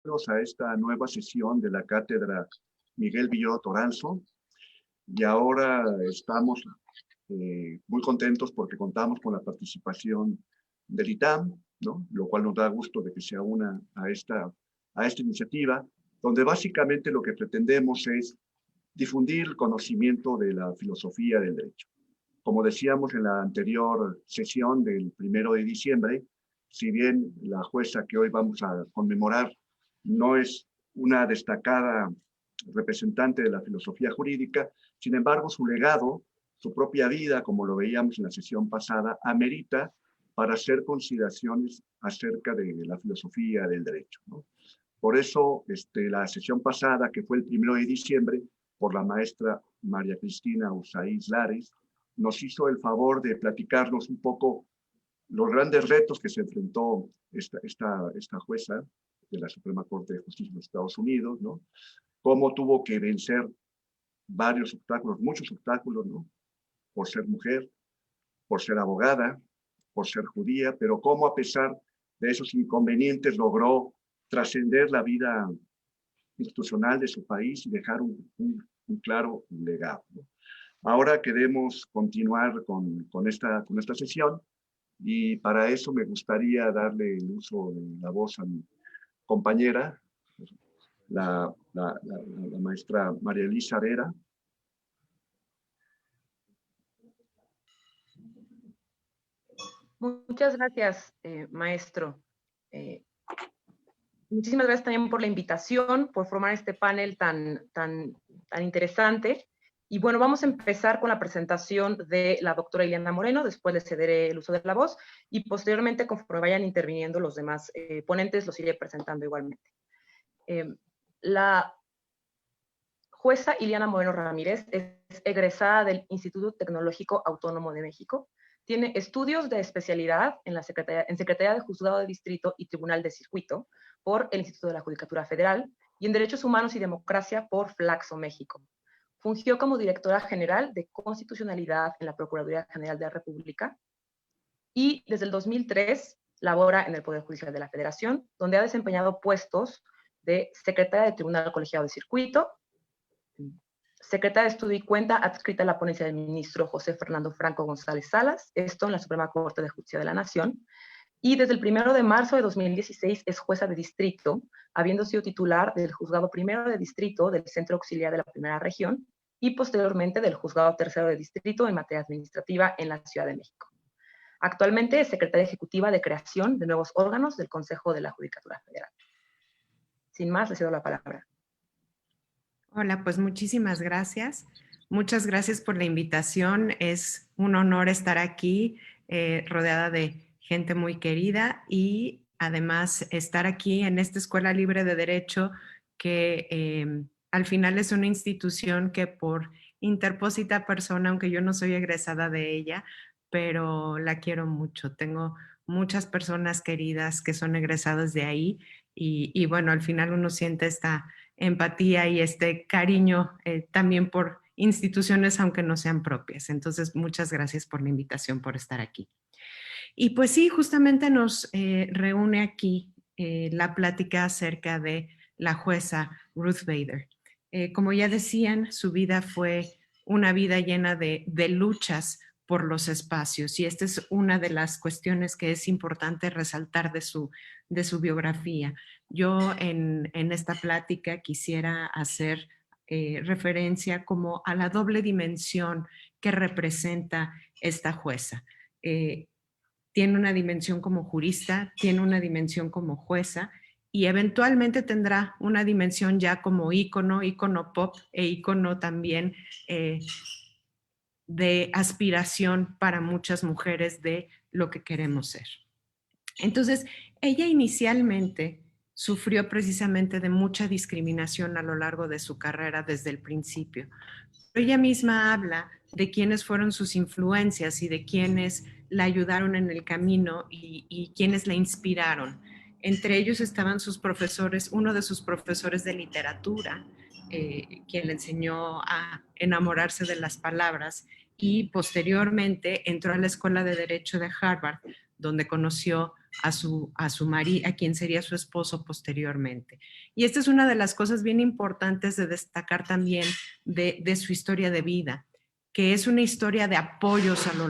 A esta nueva sesión de la Cátedra Miguel Villoro Toranzo, y ahora estamos muy contentos porque contamos con la participación del ITAM, ¿no? Lo cual nos da gusto de que se una a esta iniciativa, donde básicamente lo que pretendemos es difundir el conocimiento de la filosofía del derecho. Como decíamos en la anterior sesión del 1 de diciembre, si bien la jueza que hoy vamos a conmemorar no es una destacada representante de la filosofía jurídica, sin embargo, su legado, su propia vida, como lo veíamos en la sesión pasada, amerita para hacer consideraciones acerca de la filosofía del derecho, ¿no? Por eso, la sesión pasada, que fue el 1 de diciembre, por la maestra María Cristina Usaíz Lares, nos hizo el favor de platicarnos un poco los grandes retos que se enfrentó esta jueza de la Suprema Corte de Justicia de los Estados Unidos, ¿no? Cómo tuvo que vencer varios obstáculos, muchos obstáculos, ¿no? Por ser mujer, por ser abogada, por ser judía, pero cómo a pesar de esos inconvenientes logró trascender la vida institucional de su país y dejar un claro legado, ¿no? Ahora queremos continuar con esta sesión, y para eso me gustaría darle el uso de la voz a mi compañera, la maestra María Elisa Vera. Muchas gracias, maestro. Muchísimas gracias también por la invitación, por formar este panel tan interesante. Y bueno, vamos a empezar con la presentación de la doctora Ileana Moreno, después le cederé el uso de la voz, y posteriormente, conforme vayan interviniendo los demás ponentes, los iré presentando igualmente. La jueza Ileana Moreno Ramírez es egresada del Instituto Tecnológico Autónomo de México. Tiene estudios de especialidad en Secretaría de Juzgado de Distrito y Tribunal de Circuito por el Instituto de la Judicatura Federal y en Derechos Humanos y Democracia por Flaxo, México. Fungió como directora general de Constitucionalidad en la Procuraduría General de la República y desde el 2003 labora en el Poder Judicial de la Federación, donde ha desempeñado puestos de secretaria de Tribunal Colegiado de Circuito, secretaria de Estudio y Cuenta adscrita a la ponencia del ministro José Fernando Franco González Salas, esto en la Suprema Corte de Justicia de la Nación, y desde el 1 de marzo de 2016 es jueza de distrito, habiendo sido titular del Juzgado Primero de Distrito del Centro Auxiliar de la Primera Región y posteriormente del Juzgado Tercero de Distrito en materia administrativa en la Ciudad de México. Actualmente es secretaria ejecutiva de creación de nuevos órganos del Consejo de la Judicatura Federal. Sin más, le cedo la palabra. Hola, pues muchísimas gracias. Muchas gracias por la invitación. Es un honor estar aquí rodeada de gente muy querida y además estar aquí en esta Escuela Libre de Derecho que al final es una institución que por interpósita persona, aunque yo no soy egresada de ella, pero la quiero mucho. Tengo muchas personas queridas que son egresadas de ahí y bueno, al final uno siente esta empatía y este cariño también por instituciones aunque no sean propias. Entonces, muchas gracias por la invitación, por estar aquí. Y pues sí, justamente nos reúne aquí la plática acerca de la jueza Ruth Bader. Como ya decían, su vida fue una vida llena de luchas por los espacios y esta es una de las cuestiones que es importante resaltar de su biografía. Yo en esta plática quisiera hacer referencia como a la doble dimensión que representa esta jueza. Tiene una dimensión como jurista, tiene una dimensión como jueza y eventualmente tendrá una dimensión ya como ícono pop e ícono también de aspiración para muchas mujeres de lo que queremos ser. Entonces, ella inicialmente sufrió precisamente de mucha discriminación a lo largo de su carrera desde el principio. Pero ella misma habla de quiénes fueron sus influencias y de quiénes la ayudaron en el camino y quiénes la inspiraron. Entre ellos estaban sus profesores, uno de sus profesores de literatura, quien le enseñó a enamorarse de las palabras y posteriormente entró a la Escuela de Derecho de Harvard, donde conoció a quien sería su esposo posteriormente. Y esta es una de las cosas bien importantes de destacar también de su historia de vida, que es una historia de apoyos a lo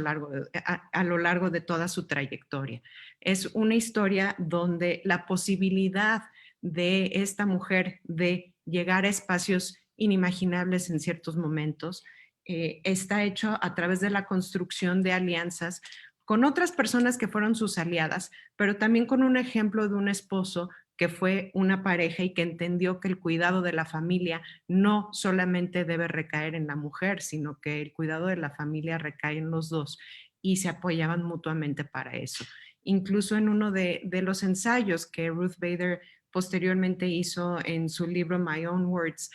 largo de toda su trayectoria. Es una historia donde la posibilidad de esta mujer de llegar a espacios inimaginables en ciertos momentos está hecho a través de la construcción de alianzas con otras personas que fueron sus aliadas, pero también con un ejemplo de un esposo que fue una pareja y que entendió que el cuidado de la familia no solamente debe recaer en la mujer, sino que el cuidado de la familia recae en los dos y se apoyaban mutuamente para eso. Incluso en uno de los ensayos que Ruth Bader posteriormente hizo en su libro My Own Words,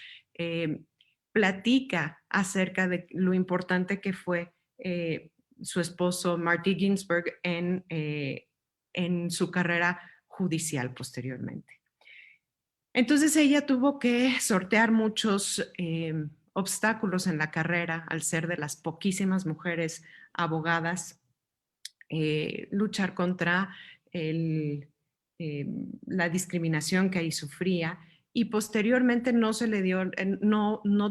platica acerca de lo importante que fue su esposo Marty Ginsburg en su carrera judicial posteriormente. Entonces ella tuvo que sortear muchos obstáculos en la carrera al ser de las poquísimas mujeres abogadas, luchar contra la discriminación que ahí sufría y posteriormente no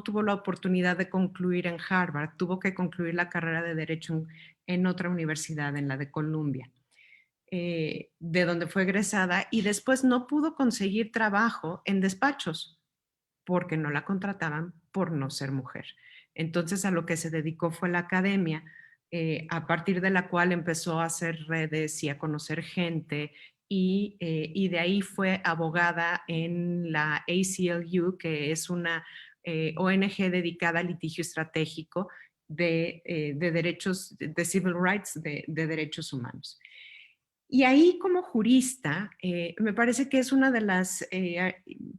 tuvo la oportunidad de concluir en Harvard, tuvo que concluir la carrera de Derecho en otra universidad, en la de Columbia. De donde fue egresada y después no pudo conseguir trabajo en despachos porque no la contrataban por no ser mujer. Entonces a lo que se dedicó fue la academia, a partir de la cual empezó a hacer redes y a conocer gente y de ahí fue abogada en la ACLU, que es una ONG dedicada al litigio estratégico de derechos, de civil rights, de derechos humanos. Y ahí como jurista, me parece que es una de las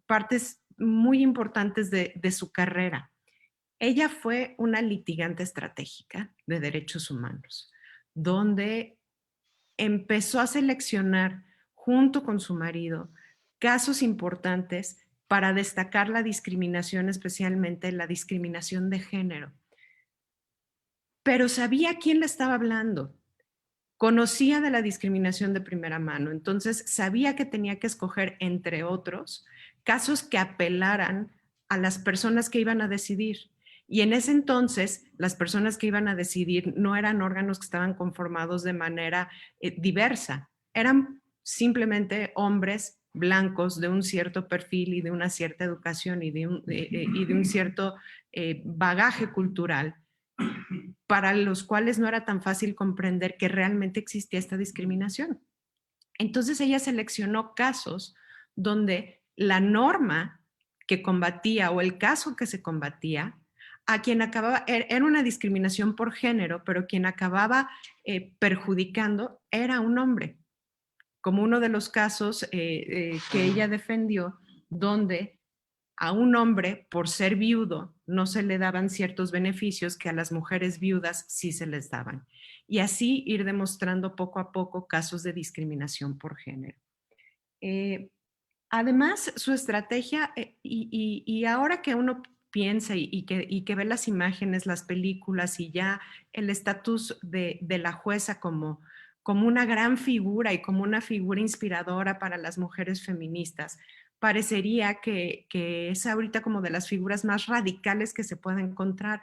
partes muy importantes de su carrera. Ella fue una litigante estratégica de derechos humanos, donde empezó a seleccionar junto con su marido casos importantes para destacar la discriminación, especialmente la discriminación de género. Pero sabía a quién le estaba hablando. Conocía de la discriminación de primera mano, entonces sabía que tenía que escoger, entre otros, casos que apelaran a las personas que iban a decidir. Y en ese entonces, las personas que iban a decidir no eran órganos que estaban conformados de manera diversa, eran simplemente hombres blancos de un cierto perfil y de una cierta educación y de un cierto bagaje cultural, para los cuales no era tan fácil comprender que realmente existía esta discriminación. Entonces ella seleccionó casos donde la norma que combatía o el caso que se combatía, a quien acababa, era una discriminación por género, pero quien acababa perjudicando era un hombre, como uno de los casos que ella defendió, donde a un hombre, por ser viudo, no se le daban ciertos beneficios que a las mujeres viudas sí se les daban. Y así ir demostrando poco a poco casos de discriminación por género. Además, su estrategia, y ahora que uno piensa y que ve las imágenes, las películas y ya el estatus de la jueza como una gran figura y como una figura inspiradora para las mujeres feministas, parecería que es ahorita como de las figuras más radicales que se puede encontrar,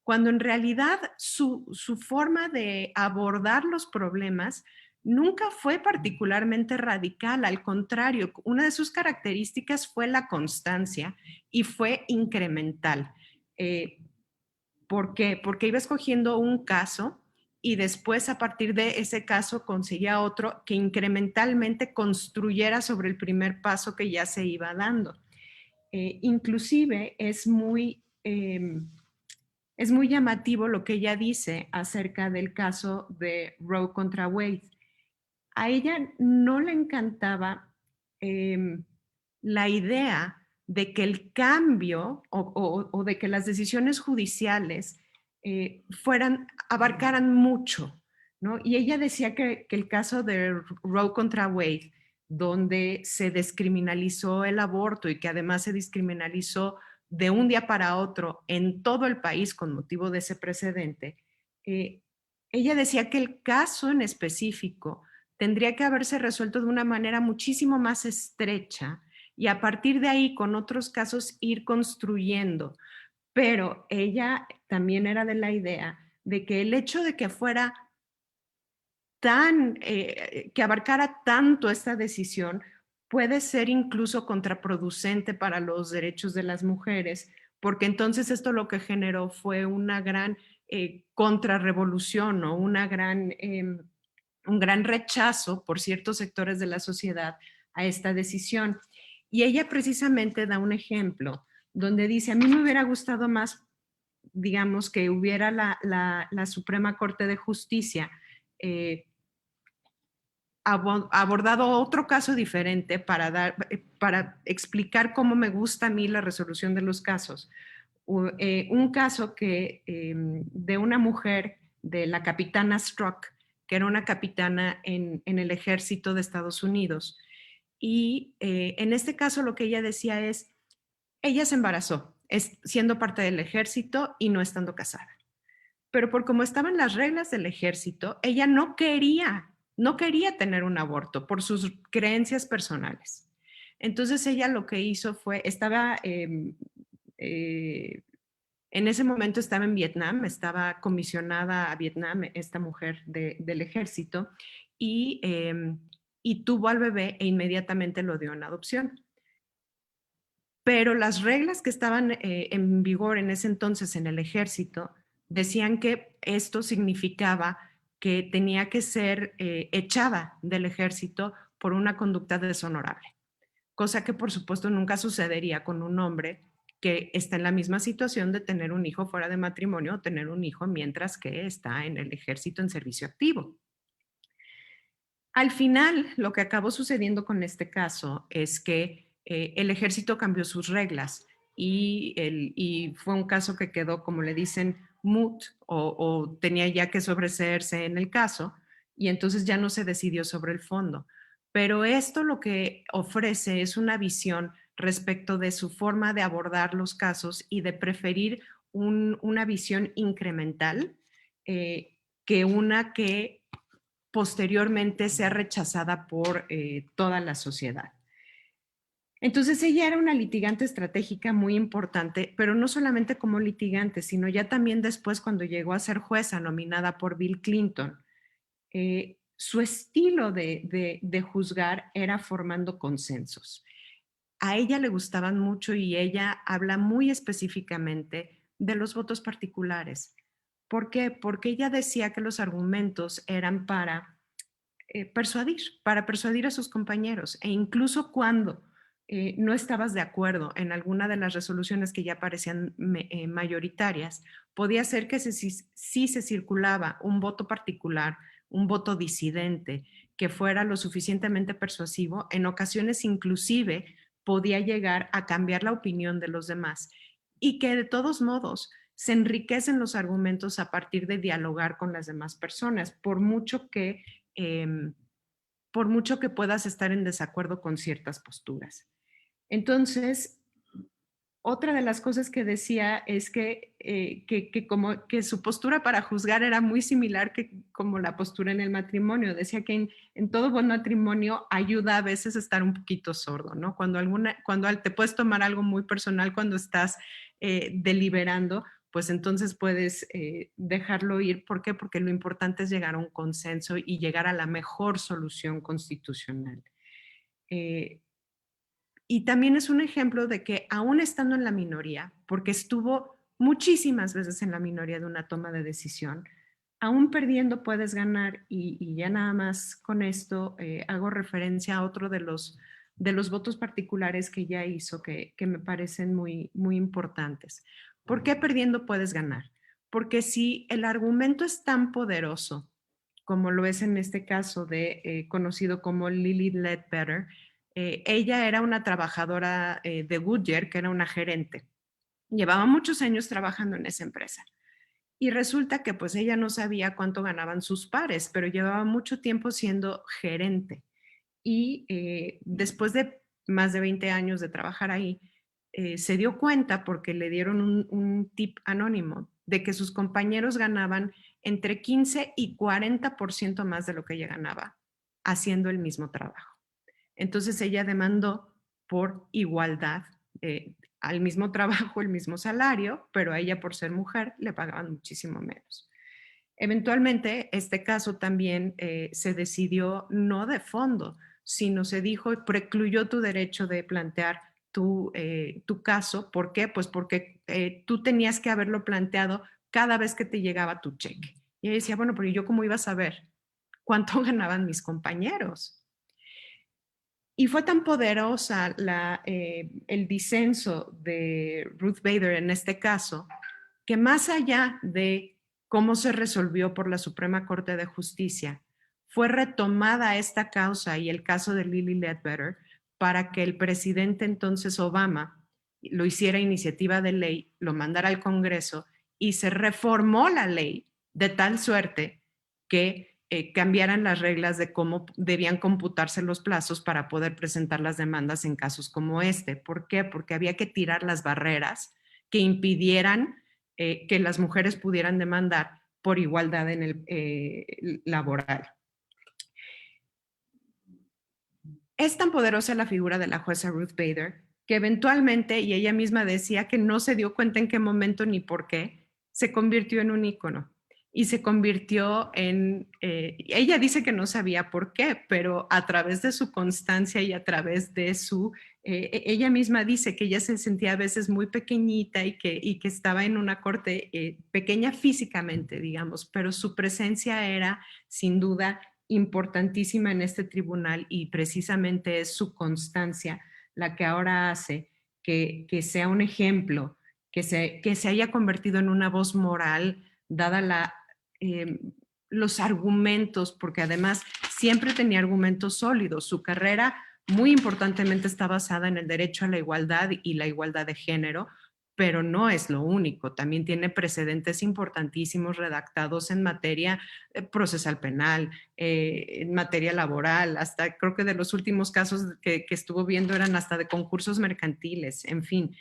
cuando en realidad su forma de abordar los problemas nunca fue particularmente radical, al contrario, una de sus características fue la constancia y fue incremental. ¿Por qué? Porque iba escogiendo un caso y después a partir de ese caso conseguía otro que incrementalmente construyera sobre el primer paso que ya se iba dando. Inclusive es muy llamativo lo que ella dice acerca del caso de Roe contra Wade. A ella no le encantaba la idea de que el cambio o de que las decisiones judiciales abarcaran mucho, ¿no? Y ella decía que el caso de Roe contra Wade, donde se descriminalizó el aborto y que además se descriminalizó de un día para otro en todo el país con motivo de ese precedente, ella decía que el caso en específico tendría que haberse resuelto de una manera muchísimo más estrecha y a partir de ahí con otros casos ir construyendo. Pero ella también era de la idea de que el hecho de que fuera que abarcara tanto esta decisión puede ser incluso contraproducente para los derechos de las mujeres, porque entonces esto lo que generó fue una gran contrarrevolución o un gran rechazo por ciertos sectores de la sociedad a esta decisión. Y ella precisamente da un ejemplo donde dice, a mí me hubiera gustado más, digamos, que hubiera la Suprema Corte de Justicia abordado otro caso diferente para explicar cómo me gusta a mí la resolución de los casos. Un caso de una mujer, de la capitana Strzok, que era una capitana en el ejército de Estados Unidos. Y en este caso lo que ella decía es, ella se embarazó siendo parte del ejército y no estando casada. Pero por como estaban las reglas del ejército, ella no quería tener un aborto por sus creencias personales. Entonces ella lo que hizo fue, en ese momento estaba en Vietnam, estaba comisionada a Vietnam, esta mujer del ejército, y tuvo al bebé e inmediatamente lo dio en adopción. Pero las reglas que estaban en vigor en ese entonces en el ejército decían que esto significaba que tenía que ser echada del ejército por una conducta deshonorable, cosa que por supuesto nunca sucedería con un hombre que está en la misma situación de tener un hijo fuera de matrimonio o tener un hijo mientras que está en el ejército en servicio activo. Al final, lo que acabó sucediendo con este caso es que el ejército cambió sus reglas y fue un caso que quedó, como le dicen, moot o tenía ya que sobreseerse en el caso y entonces ya no se decidió sobre el fondo. Pero esto lo que ofrece es una visión respecto de su forma de abordar los casos y de preferir una visión incremental que una que posteriormente sea rechazada por toda la sociedad. Entonces ella era una litigante estratégica muy importante, pero no solamente como litigante, sino ya también después cuando llegó a ser jueza nominada por Bill Clinton. Su estilo de juzgar era formando consensos. A ella le gustaban mucho y ella habla muy específicamente de los votos particulares. ¿Por qué? Porque ella decía que los argumentos eran para persuadir a sus compañeros e incluso cuando no estabas de acuerdo en alguna de las resoluciones que ya parecían mayoritarias, podía ser que sí se circulaba un voto particular, un voto disidente, que fuera lo suficientemente persuasivo, en ocasiones inclusive podía llegar a cambiar la opinión de los demás y que de todos modos se enriquecen los argumentos a partir de dialogar con las demás personas, por mucho que puedas estar en desacuerdo con ciertas posturas. Entonces, otra de las cosas que decía es que su postura para juzgar era muy similar como la postura en el matrimonio. Decía que en todo buen matrimonio ayuda a veces a estar un poquito sordo, ¿no? Cuando te puedes tomar algo muy personal cuando estás deliberando, pues entonces puedes dejarlo ir. ¿Por qué? Porque lo importante es llegar a un consenso y llegar a la mejor solución constitucional. Y también es un ejemplo de que aún estando en la minoría, porque estuvo muchísimas veces en la minoría de una toma de decisión, aún perdiendo puedes ganar y ya nada más con esto hago referencia a otro de los votos particulares que ella hizo que me parecen muy, muy importantes. ¿Por qué perdiendo puedes ganar? Porque si el argumento es tan poderoso, como lo es en este caso conocido como Lilly Ledbetter, ella era una trabajadora de Goodyear, que era una gerente. Llevaba muchos años trabajando en esa empresa. Y resulta que pues ella no sabía cuánto ganaban sus pares, pero llevaba mucho tiempo siendo gerente. Y después de más de 20 años de trabajar ahí, se dio cuenta porque le dieron un tip anónimo de que sus compañeros ganaban entre 15 y 40% más de lo que ella ganaba. haciendo el mismo trabajo. Entonces ella demandó por igualdad, al mismo trabajo, el mismo salario, pero a ella por ser mujer le pagaban muchísimo menos. Eventualmente, este caso también se decidió no de fondo, sino se dijo, precluyó tu derecho de plantear tu caso. ¿Por qué? Pues porque tú tenías que haberlo planteado cada vez que te llegaba tu cheque. Y ella decía, bueno, pero ¿yo cómo iba a saber cuánto ganaban mis compañeros? Y fue tan poderosa el disenso de Ruth Bader en este caso, que más allá de cómo se resolvió por la Suprema Corte de Justicia, fue retomada esta causa y el caso de Lilly Ledbetter para que el presidente entonces Obama lo hiciera iniciativa de ley, lo mandara al Congreso y se reformó la ley de tal suerte que cambiaran las reglas de cómo debían computarse los plazos para poder presentar las demandas en casos como este. ¿Por qué? Porque había que tirar las barreras que impidieran que las mujeres pudieran demandar por igualdad en el laboral. Es tan poderosa la figura de la jueza Ruth Bader que eventualmente, y ella misma decía que no se dio cuenta en qué momento ni por qué, se convirtió en un ícono. Y se convirtió en, ella dice que no sabía por qué, pero a través de su constancia y a través de ella misma dice que ella se sentía a veces muy pequeñita y que estaba en una corte pequeña físicamente, digamos, pero su presencia era sin duda importantísima en este tribunal y precisamente es su constancia la que ahora hace que sea un ejemplo, que se haya convertido en una voz moral dada los argumentos, porque además siempre tenía argumentos sólidos. Su carrera muy importantemente está basada en el derecho a la igualdad y la igualdad de género, pero no es lo único. También tiene precedentes importantísimos redactados en materia procesal penal, en materia laboral, hasta creo que de los últimos casos que estuvo viendo eran hasta de concursos mercantiles, en fin.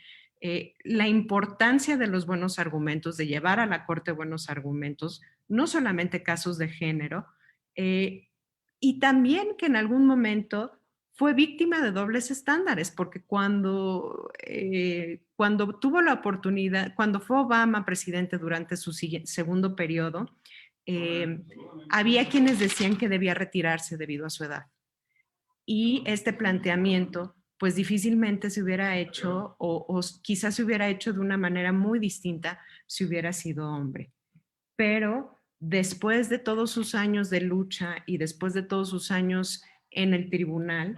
La importancia de los buenos argumentos, de llevar a la corte buenos argumentos, no solamente casos de género, y también que en algún momento fue víctima de dobles estándares, porque cuando tuvo la oportunidad, cuando fue Obama presidente durante su segundo periodo, había quienes decían que debía retirarse debido a su edad. Y este planteamiento pues difícilmente se hubiera hecho o quizás se hubiera hecho de una manera muy distinta si hubiera sido hombre. Pero después de todos sus años de lucha y después de todos sus años en el tribunal,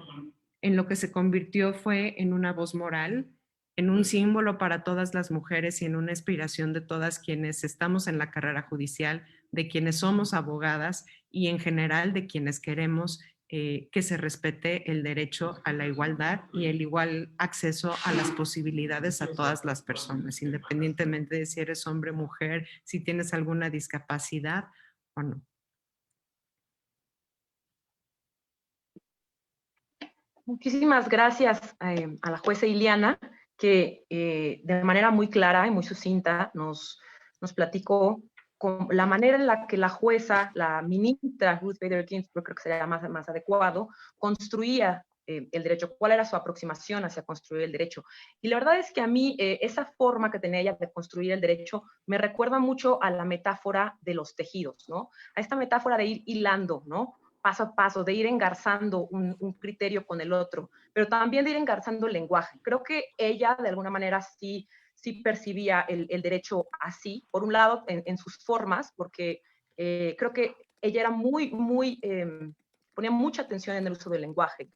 en lo que se convirtió fue en una voz moral, en un símbolo para todas las mujeres y en una inspiración de todas quienes estamos en la carrera judicial, de quienes somos abogadas y en general de quienes queremos que se respete el derecho a la igualdad y el igual acceso a las posibilidades a todas las personas, independientemente de si eres hombre, mujer, si tienes alguna discapacidad o no. Muchísimas gracias a la jueza Ileana, que de manera muy clara y muy sucinta nos platicó con la manera en la que la jueza, la ministra Ruth Bader Ginsburg, creo que sería más adecuado, construía el derecho, cuál era su aproximación hacia construir el derecho. Y la verdad es que a mí esa forma que tenía ella de construir el derecho me recuerda mucho a la metáfora de los tejidos, ¿no? A esta metáfora de ir hilando, ¿no? Paso a paso, de ir engarzando un criterio con el otro, pero también de ir engarzando el lenguaje. Creo que ella, de alguna manera, sí percibía el derecho así, por un lado, en sus formas, porque creo que ella era ponía mucha atención en el uso del lenguaje.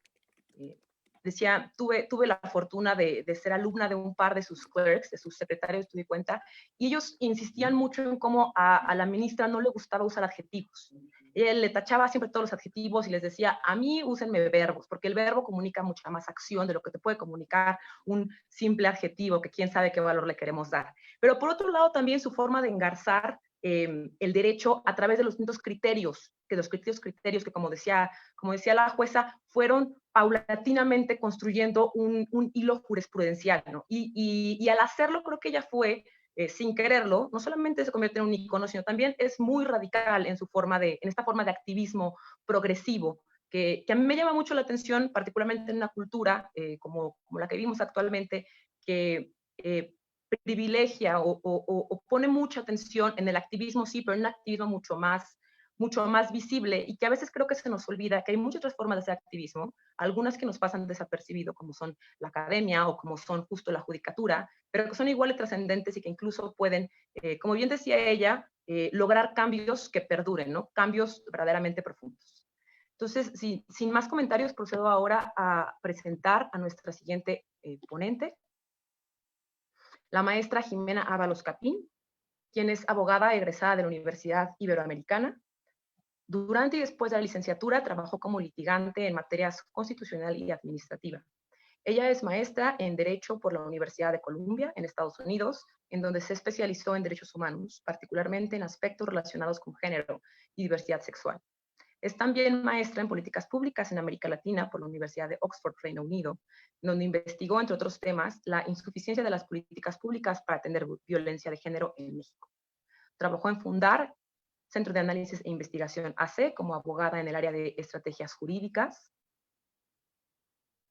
Decía, tuve la fortuna de ser alumna de un par de sus clerks, de sus secretarios, tuve cuenta, y ellos insistían mucho en cómo a la ministra no le gustaba usar adjetivos. Él le tachaba siempre todos los adjetivos y les decía, a mí úsenme verbos, porque el verbo comunica mucha más acción de lo que te puede comunicar un simple adjetivo, que quién sabe qué valor le queremos dar. Pero por otro lado, también su forma de engarzar el derecho a través de los distintos criterios, que como decía la jueza, fueron paulatinamente construyendo un hilo jurisprudencial, ¿no? Y al hacerlo, creo que ella fue, sin quererlo, no solamente se convierte en un icono, sino también es muy radical en esta forma de activismo progresivo que a mí me llama mucho la atención, particularmente en una cultura como la que vivimos actualmente, que privilegia o pone mucha atención en el activismo, sí, pero en un activismo mucho más visible, y que a veces creo que se nos olvida que hay muchas otras formas de hacer activismo, algunas que nos pasan desapercibido, como son la academia o como son justo la judicatura, pero que son igual de trascendentes y que incluso pueden, como bien decía ella, lograr cambios que perduren, ¿no? Cambios verdaderamente profundos. Entonces, sin más comentarios, procedo ahora a presentar a nuestra siguiente ponente, la maestra Jimena Ábalos Capín, quien es abogada egresada de la Universidad Iberoamericana. Durante y después de la licenciatura trabajó como litigante en materias constitucional y administrativa. Ella es maestra en Derecho por la Universidad de Columbia, en Estados Unidos, en donde se especializó en derechos humanos, particularmente en aspectos relacionados con género y diversidad sexual. Es también maestra en políticas públicas en América Latina por la Universidad de Oxford, Reino Unido, donde investigó, entre otros temas, la insuficiencia de las políticas públicas para atender violencia de género en México. Trabajó en fundar Centro de Análisis e Investigación AC como abogada en el área de estrategias jurídicas,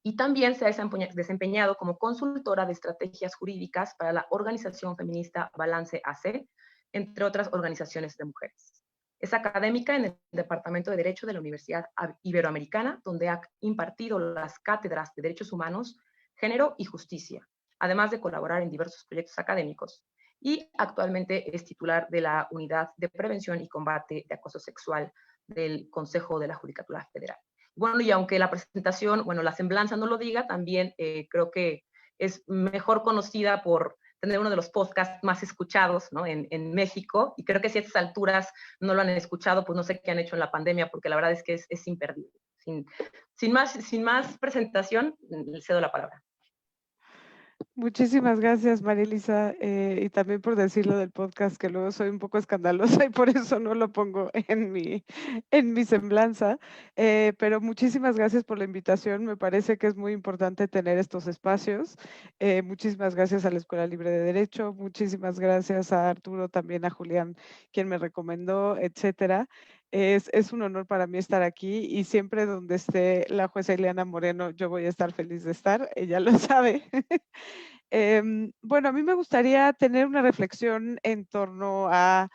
y también se ha desempeñado como consultora de estrategias jurídicas para la organización feminista Balance AC, entre otras organizaciones de mujeres. Es académica en el Departamento de Derecho de la Universidad Iberoamericana, donde ha impartido las cátedras de Derechos Humanos, Género y Justicia, además de colaborar en diversos proyectos académicos, y actualmente es titular de la Unidad de Prevención y Combate de Acoso Sexual del Consejo de la Judicatura Federal. Bueno, y aunque la presentación, bueno, la semblanza no lo diga, también creo que es mejor conocida por tener uno de los podcasts más escuchados, ¿no? en México, y creo que si a estas alturas no lo han escuchado, pues no sé qué han hecho en la pandemia, porque la verdad es que es imperdible. Sin más presentación, le cedo la palabra. Muchísimas gracias, María Elisa, y también por decirlo del podcast, que luego soy un poco escandalosa y por eso no lo pongo en mi semblanza, pero muchísimas gracias por la invitación. Me parece que es muy importante tener estos espacios. Muchísimas gracias a la Escuela Libre de Derecho, muchísimas gracias a Arturo, también a Julián, quien me recomendó, etcétera. Es un honor para mí estar aquí, y siempre donde esté la jueza Ileana Moreno, yo voy a estar feliz de estar, ella lo sabe. Bueno, a mí me gustaría tener una reflexión en torno a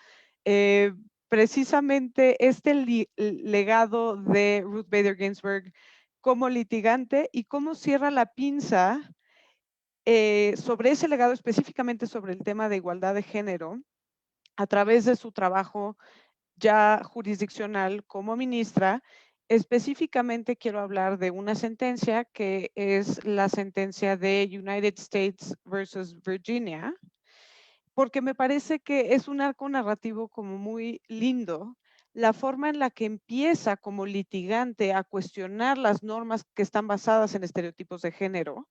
precisamente este legado de Ruth Bader Ginsburg como litigante, y cómo cierra la pinza sobre ese legado, específicamente sobre el tema de igualdad de género, a través de su trabajo ya jurisdiccional como ministra. Específicamente quiero hablar de una sentencia que es la sentencia de United States versus Virginia, porque me parece que es un arco narrativo como muy lindo, la forma en la que empieza como litigante a cuestionar las normas que están basadas en estereotipos de género,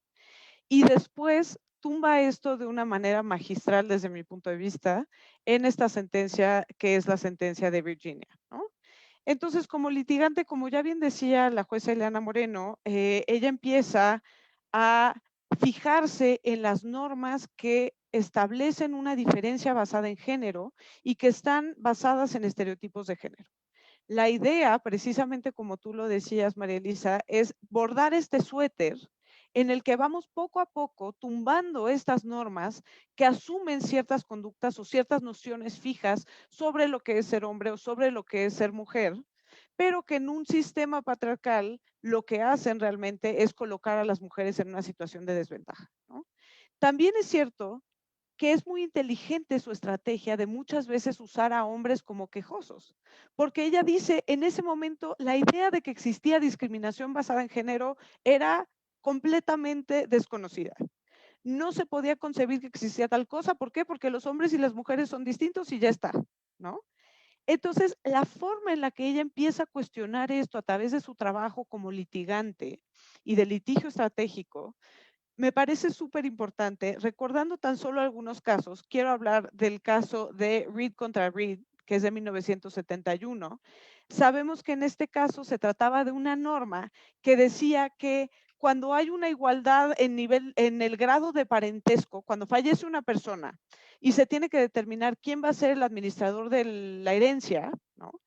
y después tumba esto de una manera magistral desde mi punto de vista en esta sentencia que es la sentencia de Virginia, ¿no? Entonces, como litigante, como ya bien decía la jueza Ileana Moreno, ella empieza a fijarse en las normas que establecen una diferencia basada en género y que están basadas en estereotipos de género. La idea, precisamente como tú lo decías, María Elisa, es bordar este suéter en el que vamos poco a poco tumbando estas normas que asumen ciertas conductas o ciertas nociones fijas sobre lo que es ser hombre o sobre lo que es ser mujer, pero que en un sistema patriarcal lo que hacen realmente es colocar a las mujeres en una situación de desventaja, ¿no? También es cierto que es muy inteligente su estrategia de muchas veces usar a hombres como quejosos, porque ella dice, en ese momento, la idea de que existía discriminación basada en género era completamente desconocida. No se podía concebir que existía tal cosa. ¿Por qué? Porque los hombres y las mujeres son distintos y ya está, ¿no? Entonces, la forma en la que ella empieza a cuestionar esto a través de su trabajo como litigante y de litigio estratégico, me parece súper importante. Recordando tan solo algunos casos, quiero hablar del caso de Reed contra Reed, que es de 1971. Sabemos que en este caso se trataba de una norma que decía que cuando hay una igualdad en el grado de parentesco, cuando fallece una persona y se tiene que determinar quién va a ser el administrador de la herencia, ¿no?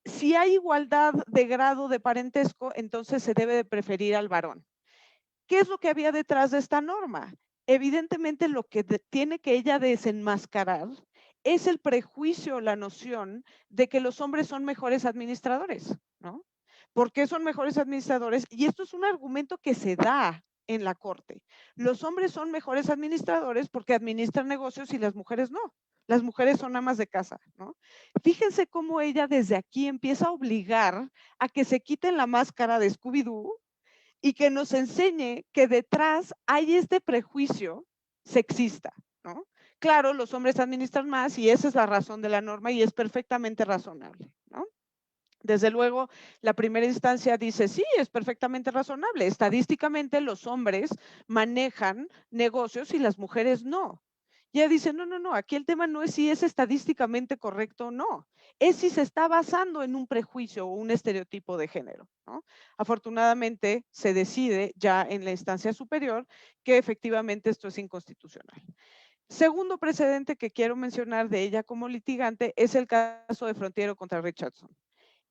si hay igualdad de grado de parentesco, entonces se debe de preferir al varón. ¿Qué es lo que había detrás de esta norma? Evidentemente lo que tiene que ella desenmascarar es el prejuicio, la noción de que los hombres son mejores administradores, ¿no? ¿Por qué son mejores administradores? Y esto es un argumento que se da en la corte. Los hombres son mejores administradores porque administran negocios y las mujeres no. Las mujeres son amas de casa, ¿no? Fíjense cómo ella desde aquí empieza a obligar a que se quiten la máscara de Scooby-Doo y que nos enseñe que detrás hay este prejuicio sexista, ¿no? Claro, los hombres administran más y esa es la razón de la norma y es perfectamente razonable, ¿no? Desde luego, la primera instancia dice, sí, es perfectamente razonable. Estadísticamente, los hombres manejan negocios y las mujeres no. Y ella dice, no, no, no, aquí el tema no es si es estadísticamente correcto o no, es si se está basando en un prejuicio o un estereotipo de género, ¿no? Afortunadamente, se decide ya en la instancia superior que efectivamente esto es inconstitucional. Segundo precedente que quiero mencionar de ella como litigante es el caso de Frontiero contra Richardson.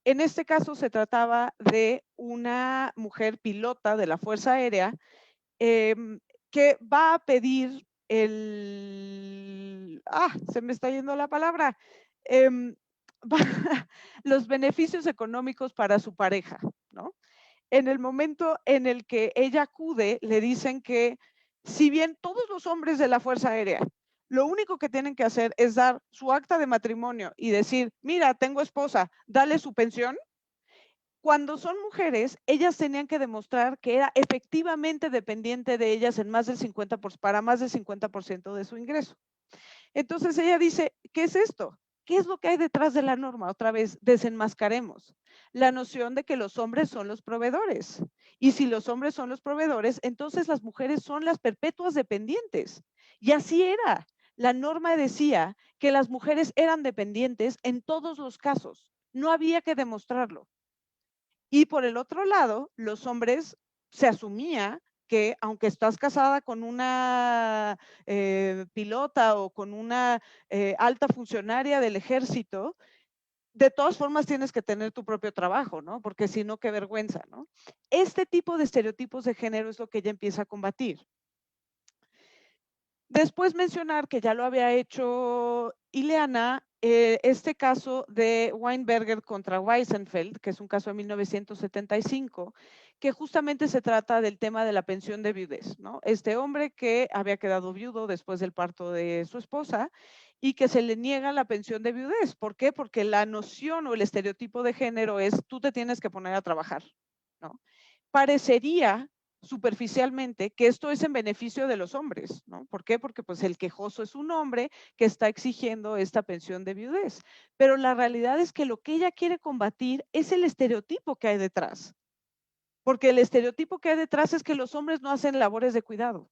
En este caso se trataba de una mujer pilota de la Fuerza Aérea que va a pedir se me está yendo la palabra, los beneficios económicos para su pareja, ¿no? En el momento en el que ella acude, le dicen que si bien todos los hombres de la Fuerza Aérea lo único que tienen que hacer es dar su acta de matrimonio y decir, mira, tengo esposa, dale su pensión. Cuando son mujeres, ellas tenían que demostrar que era efectivamente dependiente de ellas en más del 50%, para más del 50% de su ingreso. Entonces ella dice, ¿qué es esto? ¿Qué es lo que hay detrás de la norma? Otra vez, desenmascaremos la noción de que los hombres son los proveedores. Y si los hombres son los proveedores, entonces las mujeres son las perpetuas dependientes. Y así era. La norma decía que las mujeres eran dependientes en todos los casos. No había que demostrarlo. Y por el otro lado, los hombres se asumía que aunque estás casada con una pilota o con una alta funcionaria del ejército, de todas formas tienes que tener tu propio trabajo, ¿no? Porque si no, qué vergüenza, ¿no? Este tipo de estereotipos de género es lo que ella empieza a combatir. Después mencionar que ya lo había hecho Ileana, este caso de Weinberger contra Weisenfeld, que es un caso de 1975, que justamente se trata del tema de la pensión de viudez, ¿no? Este hombre que había quedado viudo después del parto de su esposa y que se le niega la pensión de viudez. ¿Por qué? Porque la noción o el estereotipo de género es tú te tienes que poner a trabajar, ¿no? Parecería superficialmente que esto es en beneficio de los hombres, ¿no? ¿Por qué? Porque pues el quejoso es un hombre que está exigiendo esta pensión de viudez. Pero la realidad es que lo que ella quiere combatir es el estereotipo que hay detrás. Porque el estereotipo que hay detrás es que los hombres no hacen labores de cuidado.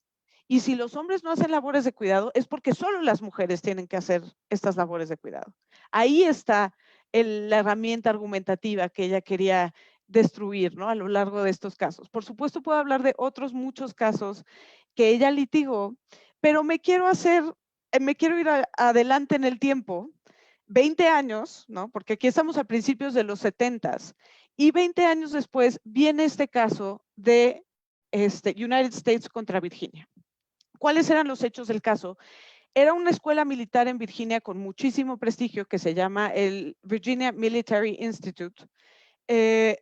Y si los hombres no hacen labores de cuidado es porque solo las mujeres tienen que hacer estas labores de cuidado. Ahí está la herramienta argumentativa que ella quería destruir, ¿no? A lo largo de estos casos. Por supuesto, puedo hablar de otros muchos casos que ella litigó, pero me quiero ir adelante en el tiempo, 20 años, ¿no? Porque aquí estamos a principios de los 70s, y 20 años después viene este caso de United States contra Virginia. ¿Cuáles eran los hechos del caso? Era una escuela militar en Virginia con muchísimo prestigio que se llama el Virginia Military Institute.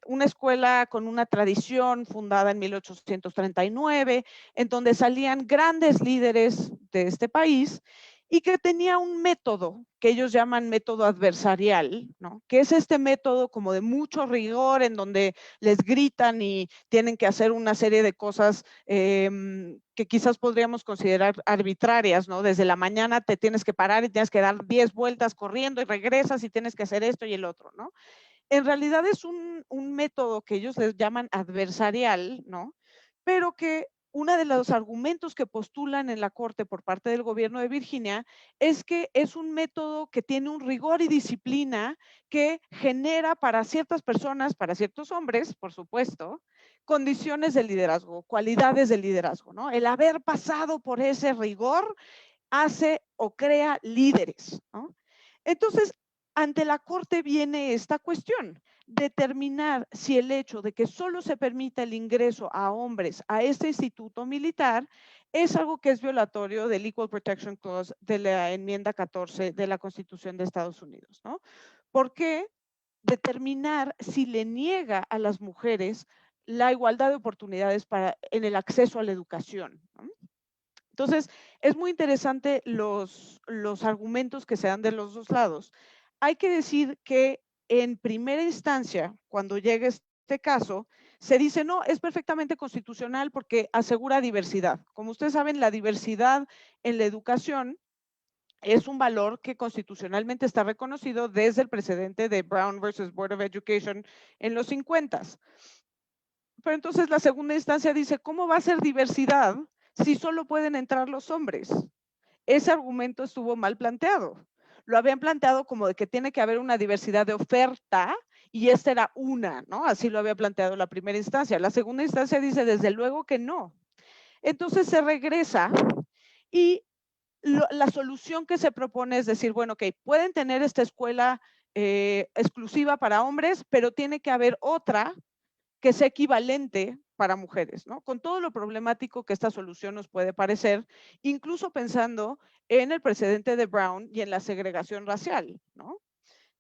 Una escuela con una tradición fundada en 1839, en donde salían grandes líderes de este país y que tenía un método que ellos llaman método adversarial, ¿no? Que es este método como de mucho rigor en donde les gritan y tienen que hacer una serie de cosas que quizás podríamos considerar arbitrarias, ¿no? Desde la mañana te tienes que parar y tienes que dar 10 vueltas corriendo y regresas y tienes que hacer esto y el otro, ¿no? En realidad es un método que ellos les llaman adversarial, ¿no? Pero que uno de los argumentos que postulan en la corte por parte del gobierno de Virginia es que es un método que tiene un rigor y disciplina que genera para ciertas personas, para ciertos hombres, por supuesto, condiciones de liderazgo, cualidades de liderazgo, ¿no? El haber pasado por ese rigor hace o crea líderes, ¿no? Entonces, ante la Corte viene esta cuestión, determinar si el hecho de que solo se permita el ingreso a hombres a este instituto militar es algo que es violatorio del Equal Protection Clause de la enmienda 14 de la Constitución de Estados Unidos, ¿no? ¿Por qué? Determinar si le niega a las mujeres la igualdad de oportunidades en el acceso a la educación, ¿no? Entonces, es muy interesante los argumentos que se dan de los dos lados. Hay que decir que en primera instancia, cuando llega este caso, se dice, no, es perfectamente constitucional porque asegura diversidad. Como ustedes saben, la diversidad en la educación es un valor que constitucionalmente está reconocido desde el precedente de Brown versus Board of Education en los 50s. Pero entonces la segunda instancia dice, ¿cómo va a ser diversidad si solo pueden entrar los hombres? Ese argumento estuvo mal planteado. Lo habían planteado como de que tiene que haber una diversidad de oferta y esta era una, ¿no? Así lo había planteado la primera instancia. La segunda instancia dice, desde luego que no. Entonces se regresa y la solución que se propone es decir, bueno, ok, pueden tener esta escuela exclusiva para hombres, pero tiene que haber otra que sea equivalente para mujeres, ¿no? Con todo lo problemático que esta solución nos puede parecer, incluso pensando en el precedente de Brown y en la segregación racial, ¿no?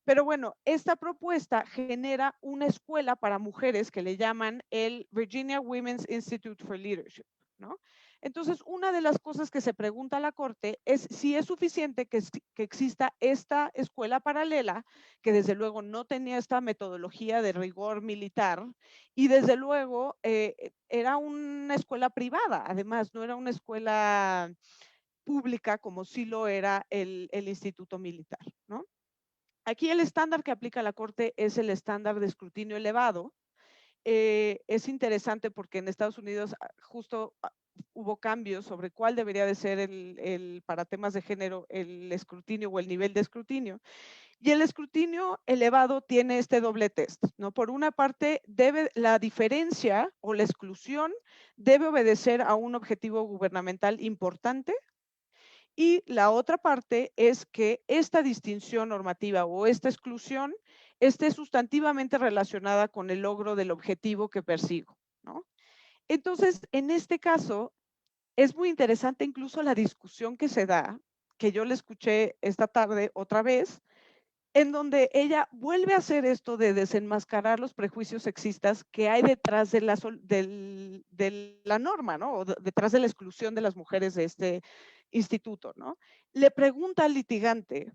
Pero bueno, esta propuesta genera una escuela para mujeres que le llaman el Virginia Women's Institute for Leadership, ¿no? Entonces, una de las cosas que se pregunta a la Corte es si es suficiente que exista esta escuela paralela, que desde luego no tenía esta metodología de rigor militar, y desde luego era una escuela privada, además, no era una escuela pública como sí lo era el Instituto Militar, ¿no? Aquí el estándar que aplica la Corte es el estándar de escrutinio elevado. Es interesante porque en Estados Unidos justo hubo cambios sobre cuál debería de ser para temas de género el escrutinio o el nivel de escrutinio. Y el escrutinio elevado tiene este doble test, ¿no? Por una parte, la diferencia o la exclusión debe obedecer a un objetivo gubernamental importante. Y la otra parte es que esta distinción normativa o esta exclusión esté sustantivamente relacionada con el logro del objetivo que persigo, ¿no? Entonces, en este caso, es muy interesante incluso la discusión que se da, que yo le escuché esta tarde otra vez, en donde ella vuelve a hacer esto de desenmascarar los prejuicios sexistas que hay detrás de la norma, ¿no? O detrás de la exclusión de las mujeres de este instituto, ¿no? Le pregunta al litigante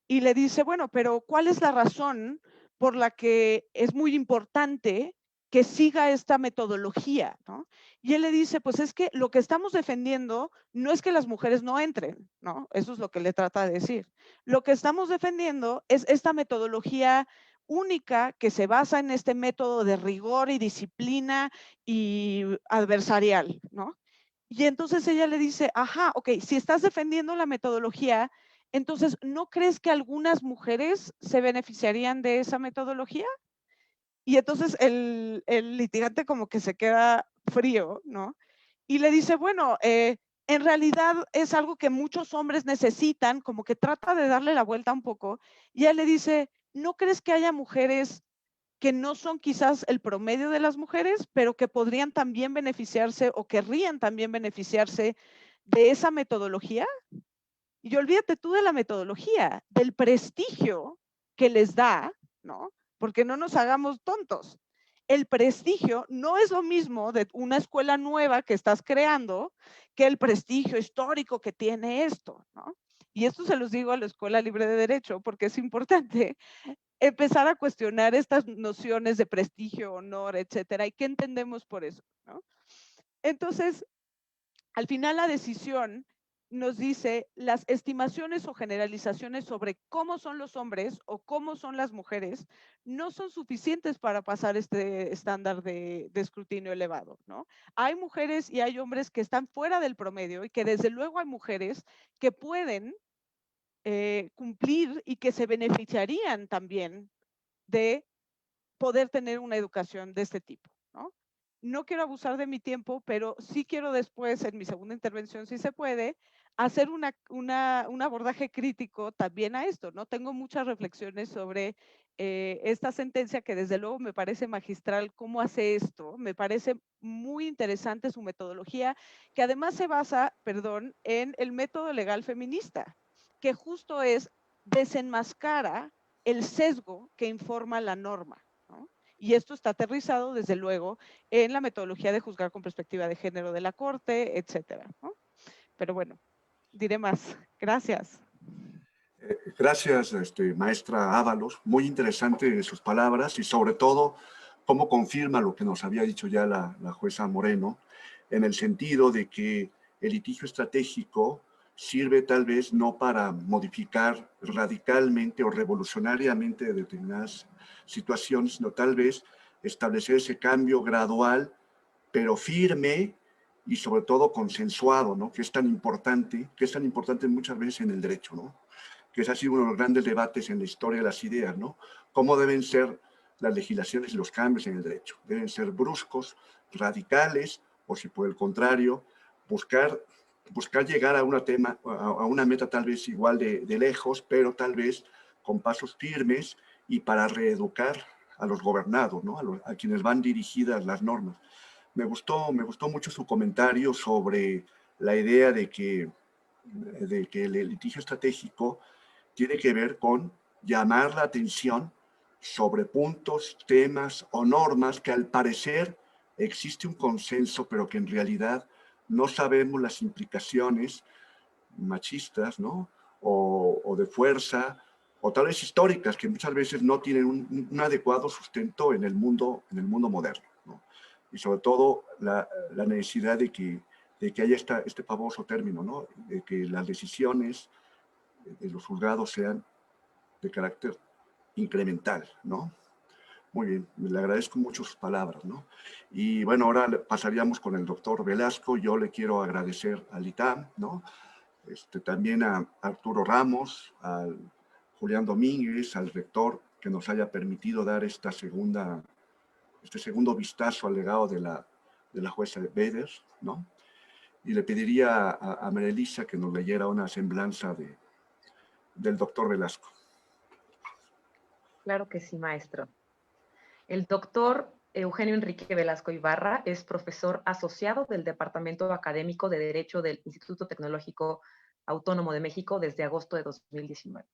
y le dice, bueno, pero ¿cuál es la razón por la que es muy importante que siga esta metodología, ¿no? Y él le dice, pues es que lo que estamos defendiendo no es que las mujeres no entren, ¿no? Eso es lo que le trata de decir. Lo que estamos defendiendo es esta metodología única que se basa en este método de rigor y disciplina y adversarial, ¿no? Y entonces ella le dice, ajá, ok, si estás defendiendo la metodología, entonces, ¿no crees que algunas mujeres se beneficiarían de esa metodología? Y entonces el litigante como que se queda frío, ¿no? Y le dice, bueno, en realidad es algo que muchos hombres necesitan, como que trata de darle la vuelta un poco. Y él le dice, ¿no crees que haya mujeres que no son quizás el promedio de las mujeres, pero que podrían también beneficiarse o querrían también beneficiarse de esa metodología? Y olvídate tú de la metodología, del prestigio que les da, ¿no? Porque no nos hagamos tontos. El prestigio no es lo mismo de una escuela nueva que estás creando que el prestigio histórico que tiene esto, ¿no? Y esto se los digo a la Escuela Libre de Derecho porque es importante empezar a cuestionar estas nociones de prestigio, honor, etcétera, y qué entendemos por eso, ¿no? Entonces, al final la decisión nos dice las estimaciones o generalizaciones sobre cómo son los hombres o cómo son las mujeres no son suficientes para pasar este estándar de escrutinio elevado, ¿no? Hay mujeres y hay hombres que están fuera del promedio y que desde luego hay mujeres que pueden cumplir y que se beneficiarían también de poder tener una educación de este tipo, ¿no? No quiero abusar de mi tiempo, pero sí quiero después, en mi segunda intervención, si se puede, hacer un abordaje crítico también a esto, ¿no? Tengo muchas reflexiones sobre esta sentencia que desde luego me parece magistral cómo hace esto, me parece muy interesante su metodología, que además se basa, perdón, en el método legal feminista, que justo es desenmascara el sesgo que informa la norma, ¿no? Y esto está aterrizado, desde luego, en la metodología de juzgar con perspectiva de género de la Corte, etcétera, ¿no? Pero bueno, diré más. Gracias. Gracias, maestra Ábalos. Muy interesante sus palabras y sobre todo cómo confirma lo que nos había dicho ya la jueza Moreno, en el sentido de que el litigio estratégico sirve tal vez no para modificar radicalmente o revolucionariamente determinadas situaciones, sino tal vez establecer ese cambio gradual, pero firme y sobre todo consensuado, ¿no? Que es tan importante muchas veces en el derecho, ¿no? Que ese ha sido uno de los grandes debates en la historia de las ideas, ¿no? ¿Cómo deben ser las legislaciones y los cambios en el derecho? ¿Deben ser bruscos, radicales, o si por el contrario, buscar llegar a una meta tal vez igual de lejos, pero tal vez con pasos firmes y para reeducar a los gobernados, ¿no? A quienes van dirigidas las normas. Me gustó mucho su comentario sobre la idea de que el litigio estratégico tiene que ver con llamar la atención sobre puntos, temas o normas que al parecer existe un consenso, pero que en realidad no sabemos las implicaciones machistas, ¿no? O de fuerza, o tal vez históricas, que muchas veces no tienen un adecuado sustento en el mundo moderno, ¿no? Y sobre todo la necesidad de que haya este famoso término, ¿no? De que las decisiones de los juzgados sean de carácter incremental, ¿no? Muy bien, le agradezco mucho sus palabras, ¿no? Y bueno, ahora pasaríamos con el doctor Velasco. Yo le quiero agradecer al ITAM, ¿no? También a Arturo Ramos, al Julián Domínguez, al rector, que nos haya permitido dar este segundo vistazo al legado de la jueza Bader, ¿no? Y le pediría a María Elisa que nos leyera una semblanza del doctor Velasco. Claro que sí, maestro. El doctor Eugenio Enrique Velasco Ibarra es profesor asociado del Departamento Académico de Derecho del Instituto Tecnológico Autónomo de México desde agosto de 2019.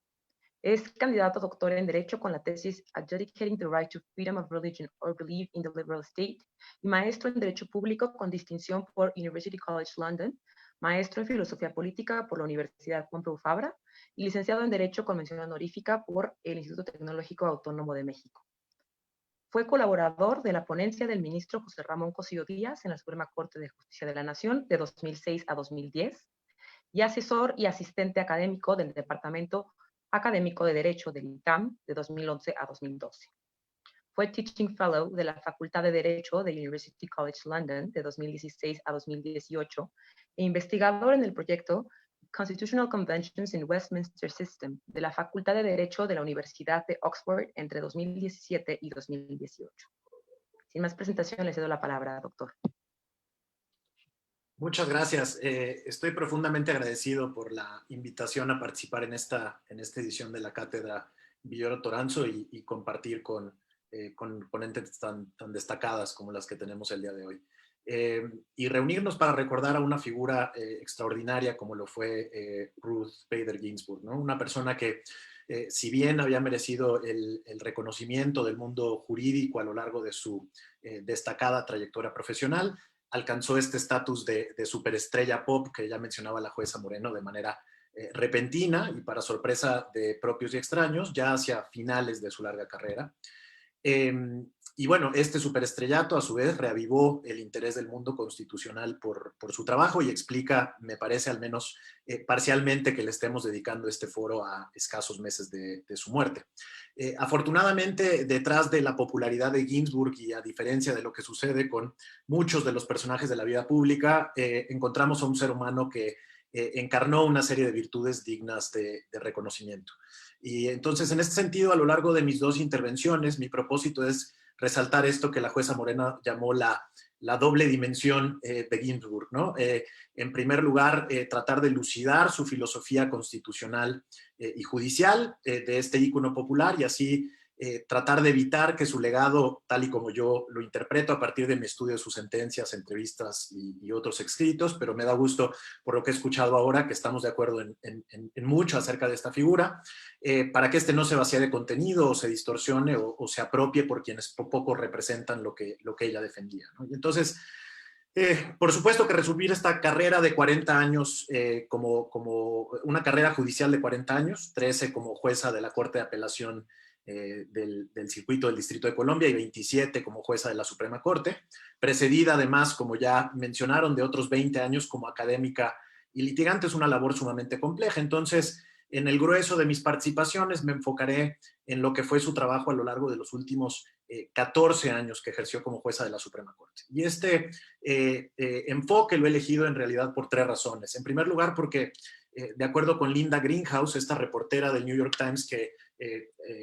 Es candidato a doctor en Derecho con la tesis Adjudicating the Right to Freedom of Religion or Belief in the Liberal State y maestro en Derecho Público con distinción por University College London, maestro en Filosofía Política por la Universidad Pompeu Fabra y licenciado en Derecho con mención honorífica por el Instituto Tecnológico Autónomo de México. Fue colaborador de la ponencia del ministro José Ramón Cosío Díaz en la Suprema Corte de Justicia de la Nación de 2006 a 2010 y asesor y asistente académico del Departamento Académico de Derecho del ITAM de 2011 a 2012. Fue Teaching Fellow de la Facultad de Derecho de University College London de 2016 a 2018 e investigador en el proyecto Constitutional Conventions in Westminster System de la Facultad de Derecho de la Universidad de Oxford entre 2017 y 2018. Sin más presentación, le cedo la palabra, doctor. Muchas gracias. Estoy profundamente agradecido por la invitación a participar en esta edición de la Cátedra Villoro Toranzo y compartir con ponentes tan destacadas como las que tenemos el día de hoy. Y reunirnos para recordar a una figura extraordinaria como lo fue Ruth Bader Ginsburg, ¿no? Una persona que, si bien había merecido el reconocimiento del mundo jurídico a lo largo de su destacada trayectoria profesional, alcanzó este estatus de superestrella pop que ya mencionaba la jueza Moreno de manera repentina y para sorpresa de propios y extraños, ya hacia finales de su larga carrera. Y bueno, este superestrellato a su vez reavivó el interés del mundo constitucional por su trabajo y explica, me parece al menos parcialmente, que le estemos dedicando este foro a escasos meses de su muerte. Afortunadamente, detrás de la popularidad de Ginsburg y a diferencia de lo que sucede con muchos de los personajes de la vida pública, encontramos a un ser humano que encarnó una serie de virtudes dignas de reconocimiento. Y entonces, en este sentido, a lo largo de mis dos intervenciones, mi propósito es resaltar esto que la jueza Moreno llamó la la doble dimensión de Ginsburg, ¿no? En primer lugar, tratar de elucidar su filosofía constitucional y judicial de este ícono popular y así tratar de evitar que su legado, tal y como yo lo interpreto a partir de mi estudio de sus sentencias, entrevistas y otros escritos, pero me da gusto por lo que he escuchado ahora que estamos de acuerdo en mucho acerca de esta figura, para que este no se vacíe de contenido o se distorsione o se apropie por quienes poco representan lo que ella defendía, ¿no? Y entonces, por supuesto que resumir esta carrera de 40 años como una carrera judicial de 40 años, 13 como jueza de la Corte de Apelación del circuito del Distrito de Colombia y 27 como jueza de la Suprema Corte, precedida además, como ya mencionaron, de otros 20 años como académica y litigante. Es una labor sumamente compleja. Entonces, en el grueso de mis participaciones me enfocaré en lo que fue su trabajo a lo largo de los últimos 14 años que ejerció como jueza de la Suprema Corte. Y este enfoque lo he elegido en realidad por 3 razones. En primer lugar, porque de acuerdo con Linda Greenhouse, esta reportera del New York Times que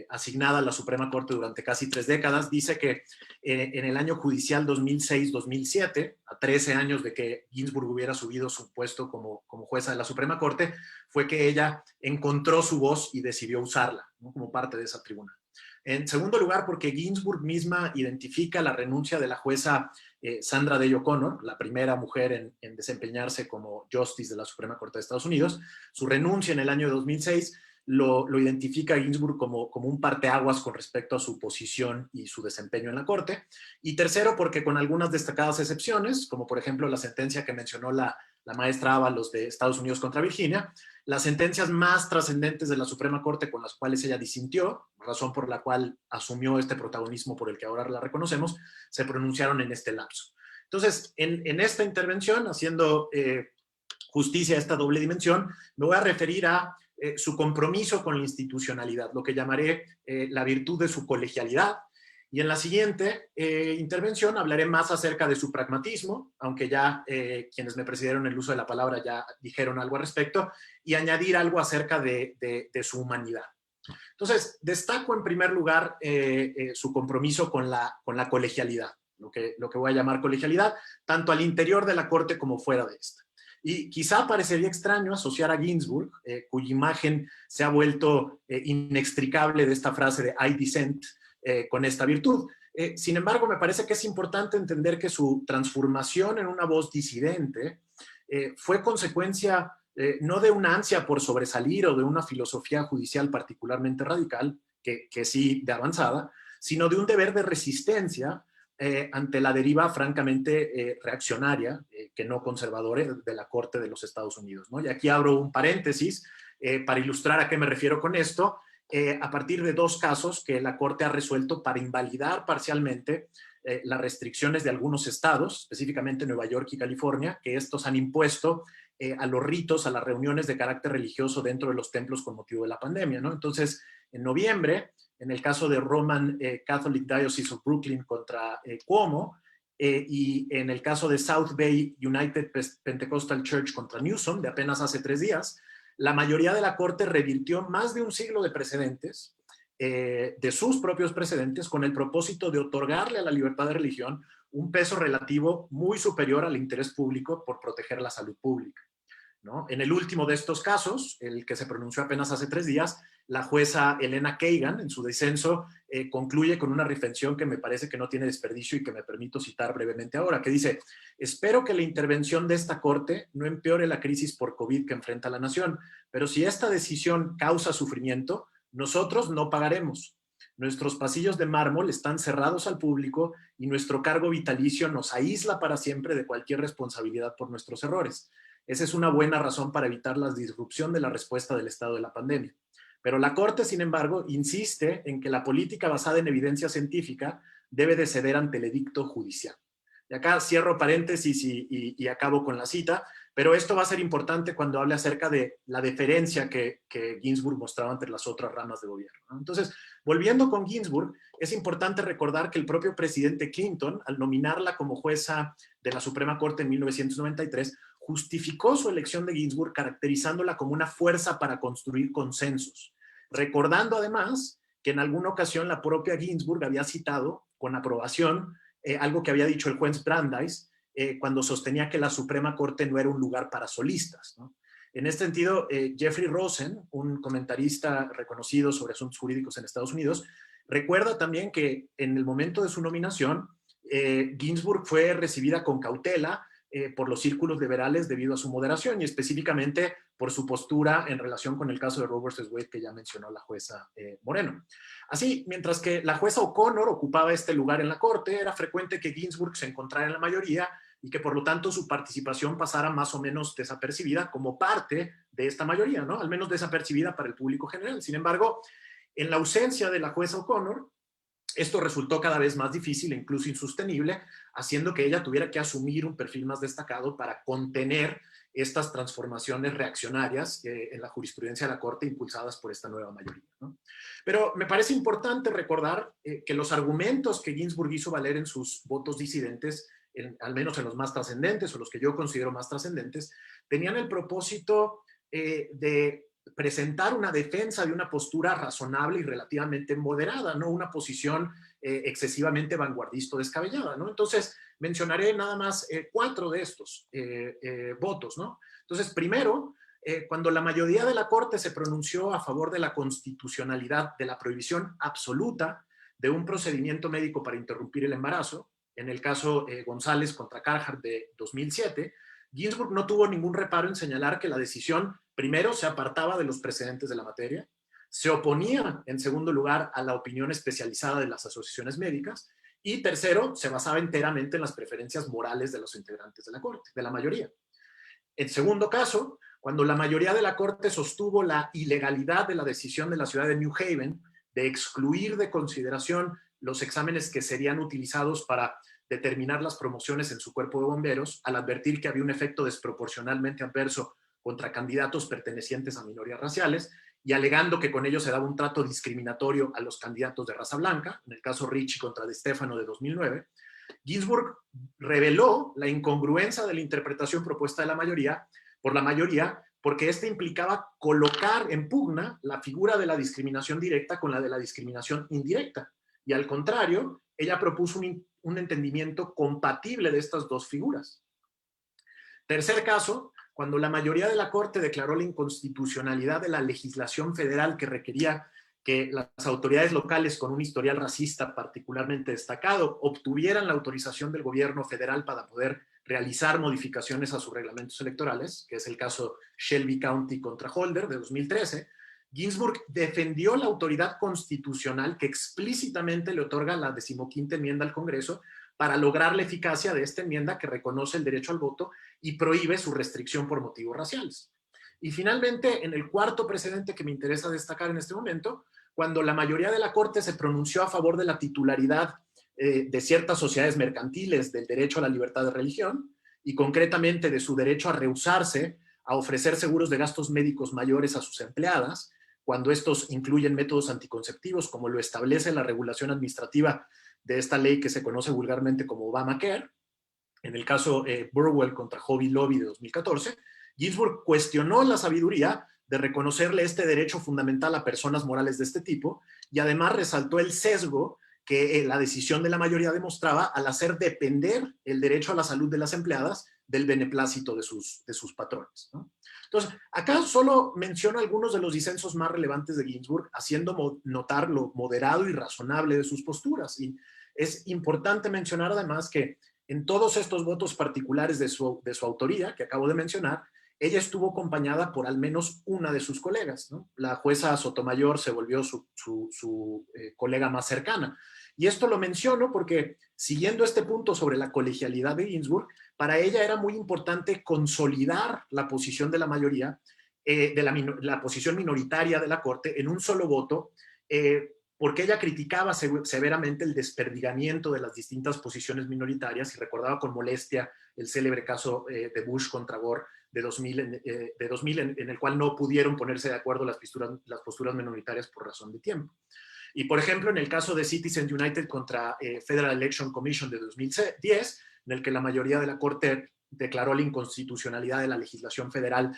asignada a la Suprema Corte durante casi 3 décadas, dice que en el año judicial 2006-2007, a 13 años de que Ginsburg hubiera subido su puesto como jueza de la Suprema Corte, fue que ella encontró su voz y decidió usarla, ¿no? Como parte de esa tribuna. En segundo lugar, porque Ginsburg misma identifica la renuncia de la jueza Sandra Day O'Connor, la primera mujer en desempeñarse como justice de la Suprema Corte de Estados Unidos. Su renuncia en el año 2006 lo identifica Ginsburg como un parteaguas con respecto a su posición y su desempeño en la Corte. Y tercero, porque con algunas destacadas excepciones, como por ejemplo la sentencia que mencionó la maestra Ábalos de Estados Unidos contra Virginia, las sentencias más trascendentes de la Suprema Corte con las cuales ella disintió, razón por la cual asumió este protagonismo por el que ahora la reconocemos, se pronunciaron en este lapso. Entonces, en esta intervención, haciendo justicia a esta doble dimensión, me voy a referir a su compromiso con la institucionalidad, lo que llamaré la virtud de su colegialidad. Y en la siguiente intervención hablaré más acerca de su pragmatismo, aunque ya quienes me precedieron el uso de la palabra ya dijeron algo al respecto, y añadir algo acerca de su humanidad. Entonces, destaco en primer lugar su compromiso con la colegialidad, lo que voy a llamar colegialidad, tanto al interior de la Corte como fuera de esta. Y quizá parecería extraño asociar a Ginsburg, cuya imagen se ha vuelto inextricable de esta frase de I dissent, con esta virtud. Sin embargo, me parece que es importante entender que su transformación en una voz disidente fue consecuencia no de una ansia por sobresalir o de una filosofía judicial particularmente radical, que sí de avanzada, sino de un deber de resistencia ante la deriva francamente reaccionaria, que no conservadora, de la Corte de los Estados Unidos, ¿no? Y aquí abro un paréntesis para ilustrar a qué me refiero con esto, a partir de 2 casos que la Corte ha resuelto para invalidar parcialmente las restricciones de algunos estados, específicamente Nueva York y California, que estos han impuesto a los ritos, a las reuniones de carácter religioso dentro de los templos con motivo de la pandemia, ¿no? Entonces, en noviembre, en el caso de Roman Catholic Diocese of Brooklyn contra Cuomo, y en el caso de South Bay United Pentecostal Church contra Newsom, de apenas hace 3 días, la mayoría de la Corte revirtió más de un siglo de precedentes, de sus propios precedentes, con el propósito de otorgarle a la libertad de religión un peso relativo muy superior al interés público por proteger la salud pública, ¿no? En el último de estos casos, el que se pronunció apenas hace 3 días, la jueza Elena Kagan, en su disenso, concluye con una reflexión que me parece que no tiene desperdicio y que me permito citar brevemente ahora, que dice: espero que la intervención de esta Corte no empeore la crisis por COVID que enfrenta la nación, pero si esta decisión causa sufrimiento, nosotros no pagaremos. Nuestros pasillos de mármol están cerrados al público y nuestro cargo vitalicio nos aísla para siempre de cualquier responsabilidad por nuestros errores. Esa es una buena razón para evitar la disrupción de la respuesta del estado de la pandemia. Pero la Corte, sin embargo, insiste en que la política basada en evidencia científica debe de ceder ante el edicto judicial. Y acá cierro paréntesis y acabo con la cita, pero esto va a ser importante cuando hable acerca de la deferencia que Ginsburg mostraba ante las otras ramas de gobierno, ¿no? Entonces, volviendo con Ginsburg, es importante recordar que el propio presidente Clinton, al nominarla como jueza de la Suprema Corte en 1993, justificó su elección de Ginsburg caracterizándola como una fuerza para construir consensos, recordando además que en alguna ocasión la propia Ginsburg había citado con aprobación algo que había dicho el juez Brandeis cuando sostenía que la Suprema Corte no era un lugar para solistas, ¿no? En este sentido, Jeffrey Rosen, un comentarista reconocido sobre asuntos jurídicos en Estados Unidos, recuerda también que en el momento de su nominación, Ginsburg fue recibida con cautela por los círculos liberales debido a su moderación y específicamente por su postura en relación con el caso de Roe vs. Wade que ya mencionó la jueza Moreno. Así, mientras que la jueza O'Connor ocupaba este lugar en la Corte, era frecuente que Ginsburg se encontrara en la mayoría y que por lo tanto su participación pasara más o menos desapercibida como parte de esta mayoría, ¿no? Al menos desapercibida para el público general. Sin embargo, en la ausencia de la jueza O'Connor, esto resultó cada vez más difícil e incluso insostenible, haciendo que ella tuviera que asumir un perfil más destacado para contener estas transformaciones reaccionarias en la jurisprudencia de la Corte impulsadas por esta nueva mayoría, ¿no? Pero me parece importante recordar que los argumentos que Ginsburg hizo valer en sus votos disidentes, al menos en los más trascendentes o los que yo considero más trascendentes, tenían el propósito de presentar una defensa de una postura razonable y relativamente moderada, no una posición excesivamente vanguardista o descabellada, ¿no? Entonces, mencionaré nada más 4 de estos votos, ¿no? Entonces, primero, cuando la mayoría de la Corte se pronunció a favor de la constitucionalidad de la prohibición absoluta de un procedimiento médico para interrumpir el embarazo, en el caso González contra Carhart de 2007, Ginsburg no tuvo ningún reparo en señalar que la decisión, primero, se apartaba de los precedentes de la materia, se oponía, en segundo lugar, a la opinión especializada de las asociaciones médicas, y tercero, se basaba enteramente en las preferencias morales de los integrantes de la Corte, de la mayoría. En segundo caso, cuando la mayoría de la Corte sostuvo la ilegalidad de la decisión de la ciudad de New Haven de excluir de consideración los exámenes que serían utilizados para determinar las promociones en su cuerpo de bomberos, al advertir que había un efecto desproporcionalmente adverso contra candidatos pertenecientes a minorías raciales y alegando que con ello se daba un trato discriminatorio a los candidatos de raza blanca, en el caso Ricci contra De Stefano de 2009, Ginsburg reveló la incongruencia de la interpretación propuesta de la mayoría porque esta implicaba colocar en pugna la figura de la discriminación directa con la de la discriminación indirecta. Y al contrario, ella propuso un entendimiento compatible de estas dos figuras. Tercer caso, cuando la mayoría de la Corte declaró la inconstitucionalidad de la legislación federal que requería que las autoridades locales con un historial racista particularmente destacado obtuvieran la autorización del gobierno federal para poder realizar modificaciones a sus reglamentos electorales, que es el caso Shelby County contra Holder de 2013, Ginsburg defendió la autoridad constitucional que explícitamente le otorga la 15ª enmienda al Congreso para lograr la eficacia de esta enmienda que reconoce el derecho al voto y prohíbe su restricción por motivos raciales. Y finalmente, en el cuarto precedente que me interesa destacar en este momento, cuando la mayoría de la Corte se pronunció a favor de la titularidad de ciertas sociedades mercantiles del derecho a la libertad de religión y concretamente de su derecho a rehusarse a ofrecer seguros de gastos médicos mayores a sus empleadas, cuando estos incluyen métodos anticonceptivos, como lo establece la regulación administrativa de esta ley que se conoce vulgarmente como Obamacare, en el caso Burwell contra Hobby Lobby de 2014, Ginsburg cuestionó la sabiduría de reconocerle este derecho fundamental a personas morales de este tipo y además resaltó el sesgo que la decisión de la mayoría demostraba al hacer depender el derecho a la salud de las empleadas del beneplácito de sus patrones, ¿no? Entonces, acá solo menciono algunos de los disensos más relevantes de Ginsburg, haciendo notar lo moderado y razonable de sus posturas. Y es importante mencionar además que en todos estos votos particulares de su autoría, que acabo de mencionar, ella estuvo acompañada por al menos una de sus colegas, ¿no? La jueza Sotomayor se volvió su colega más cercana. Y esto lo menciono porque, siguiendo este punto sobre la colegialidad de Ginsburg, para ella era muy importante consolidar la posición de la mayoría, la posición minoritaria de la Corte en un solo voto, porque ella criticaba severamente el desperdigamiento de las distintas posiciones minoritarias y recordaba con molestia el célebre caso de Bush contra Gore de 2000, en el cual no pudieron ponerse de acuerdo las posturas minoritarias por razón de tiempo. Y, por ejemplo, en el caso de Citizens United contra Federal Election Commission de 2010, en el que la mayoría de la Corte declaró la inconstitucionalidad de la legislación federal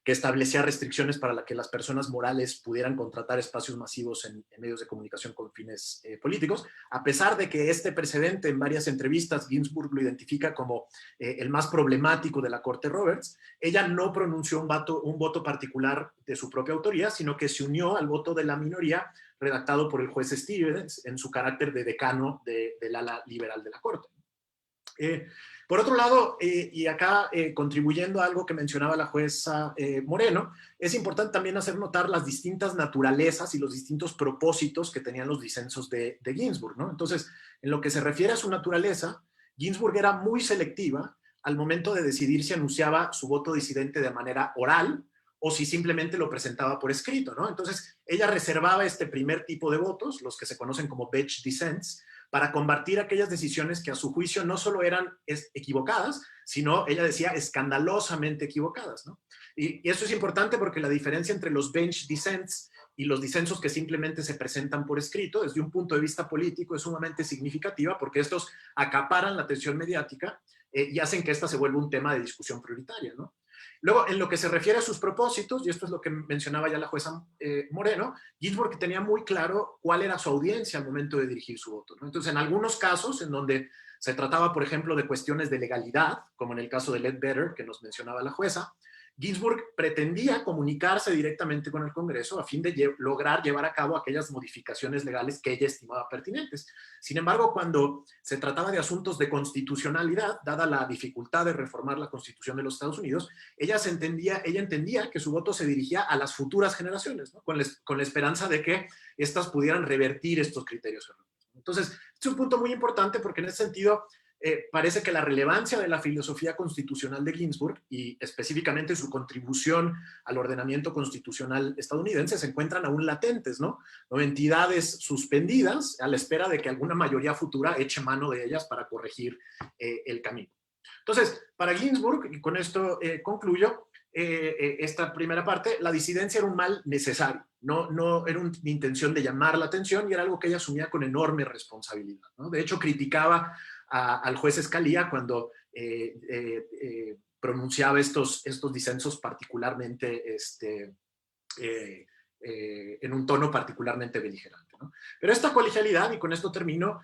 que establecía restricciones para que las personas morales pudieran contratar espacios masivos en medios de comunicación con fines políticos. A pesar de que este precedente, en varias entrevistas, Ginsburg lo identifica como el más problemático de la Corte Roberts, ella no pronunció un voto particular de su propia autoría, sino que se unió al voto de la minoría redactado por el juez Stevens en su carácter de decano del ala liberal de la Corte. Por otro lado, y acá contribuyendo a algo que mencionaba la jueza Moreno, es importante también hacer notar las distintas naturalezas y los distintos propósitos que tenían los disensos de Ginsburg, ¿no? Entonces, en lo que se refiere a su naturaleza, Ginsburg era muy selectiva al momento de decidir si anunciaba su voto disidente de manera oral o si simplemente lo presentaba por escrito, ¿no? Entonces, ella reservaba este primer tipo de votos, los que se conocen como bench dissents, para combatir aquellas decisiones que a su juicio no solo eran equivocadas, sino, ella decía, escandalosamente equivocadas, ¿no? Y eso es importante porque la diferencia entre los bench dissents y los disensos que simplemente se presentan por escrito, desde un punto de vista político, es sumamente significativa porque estos acaparan la atención mediática y hacen que esta se vuelva un tema de discusión prioritaria, ¿no? Luego, en lo que se refiere a sus propósitos, y esto es lo que mencionaba ya la jueza Moreno, Ginsburg tenía muy claro cuál era su audiencia al momento de dirigir su voto, ¿no? Entonces, en algunos casos, en donde se trataba, por ejemplo, de cuestiones de legalidad, como en el caso de Ledbetter, que nos mencionaba la jueza, Ginsburg pretendía comunicarse directamente con el Congreso a fin de lograr llevar a cabo aquellas modificaciones legales que ella estimaba pertinentes. Sin embargo, cuando se trataba de asuntos de constitucionalidad, dada la dificultad de reformar la Constitución de los Estados Unidos, ella entendía que su voto se dirigía a las futuras generaciones, ¿no? con la esperanza de que éstas pudieran revertir estos criterios erróneos. Entonces, es un punto muy importante porque en ese sentido parece que la relevancia de la filosofía constitucional de Ginsburg y específicamente su contribución al ordenamiento constitucional estadounidense se encuentran aún latentes, ¿no? Entidades suspendidas a la espera de que alguna mayoría futura eche mano de ellas para corregir el camino. Entonces, para Ginsburg, y con esto concluyo esta primera parte, la disidencia era un mal necesario, no era una intención de llamar la atención y era algo que ella asumía con enorme responsabilidad, ¿no? De hecho, criticaba al juez Scalia cuando pronunciaba estos disensos particularmente en un tono particularmente beligerante, ¿no? Pero esta colegialidad, y con esto termino,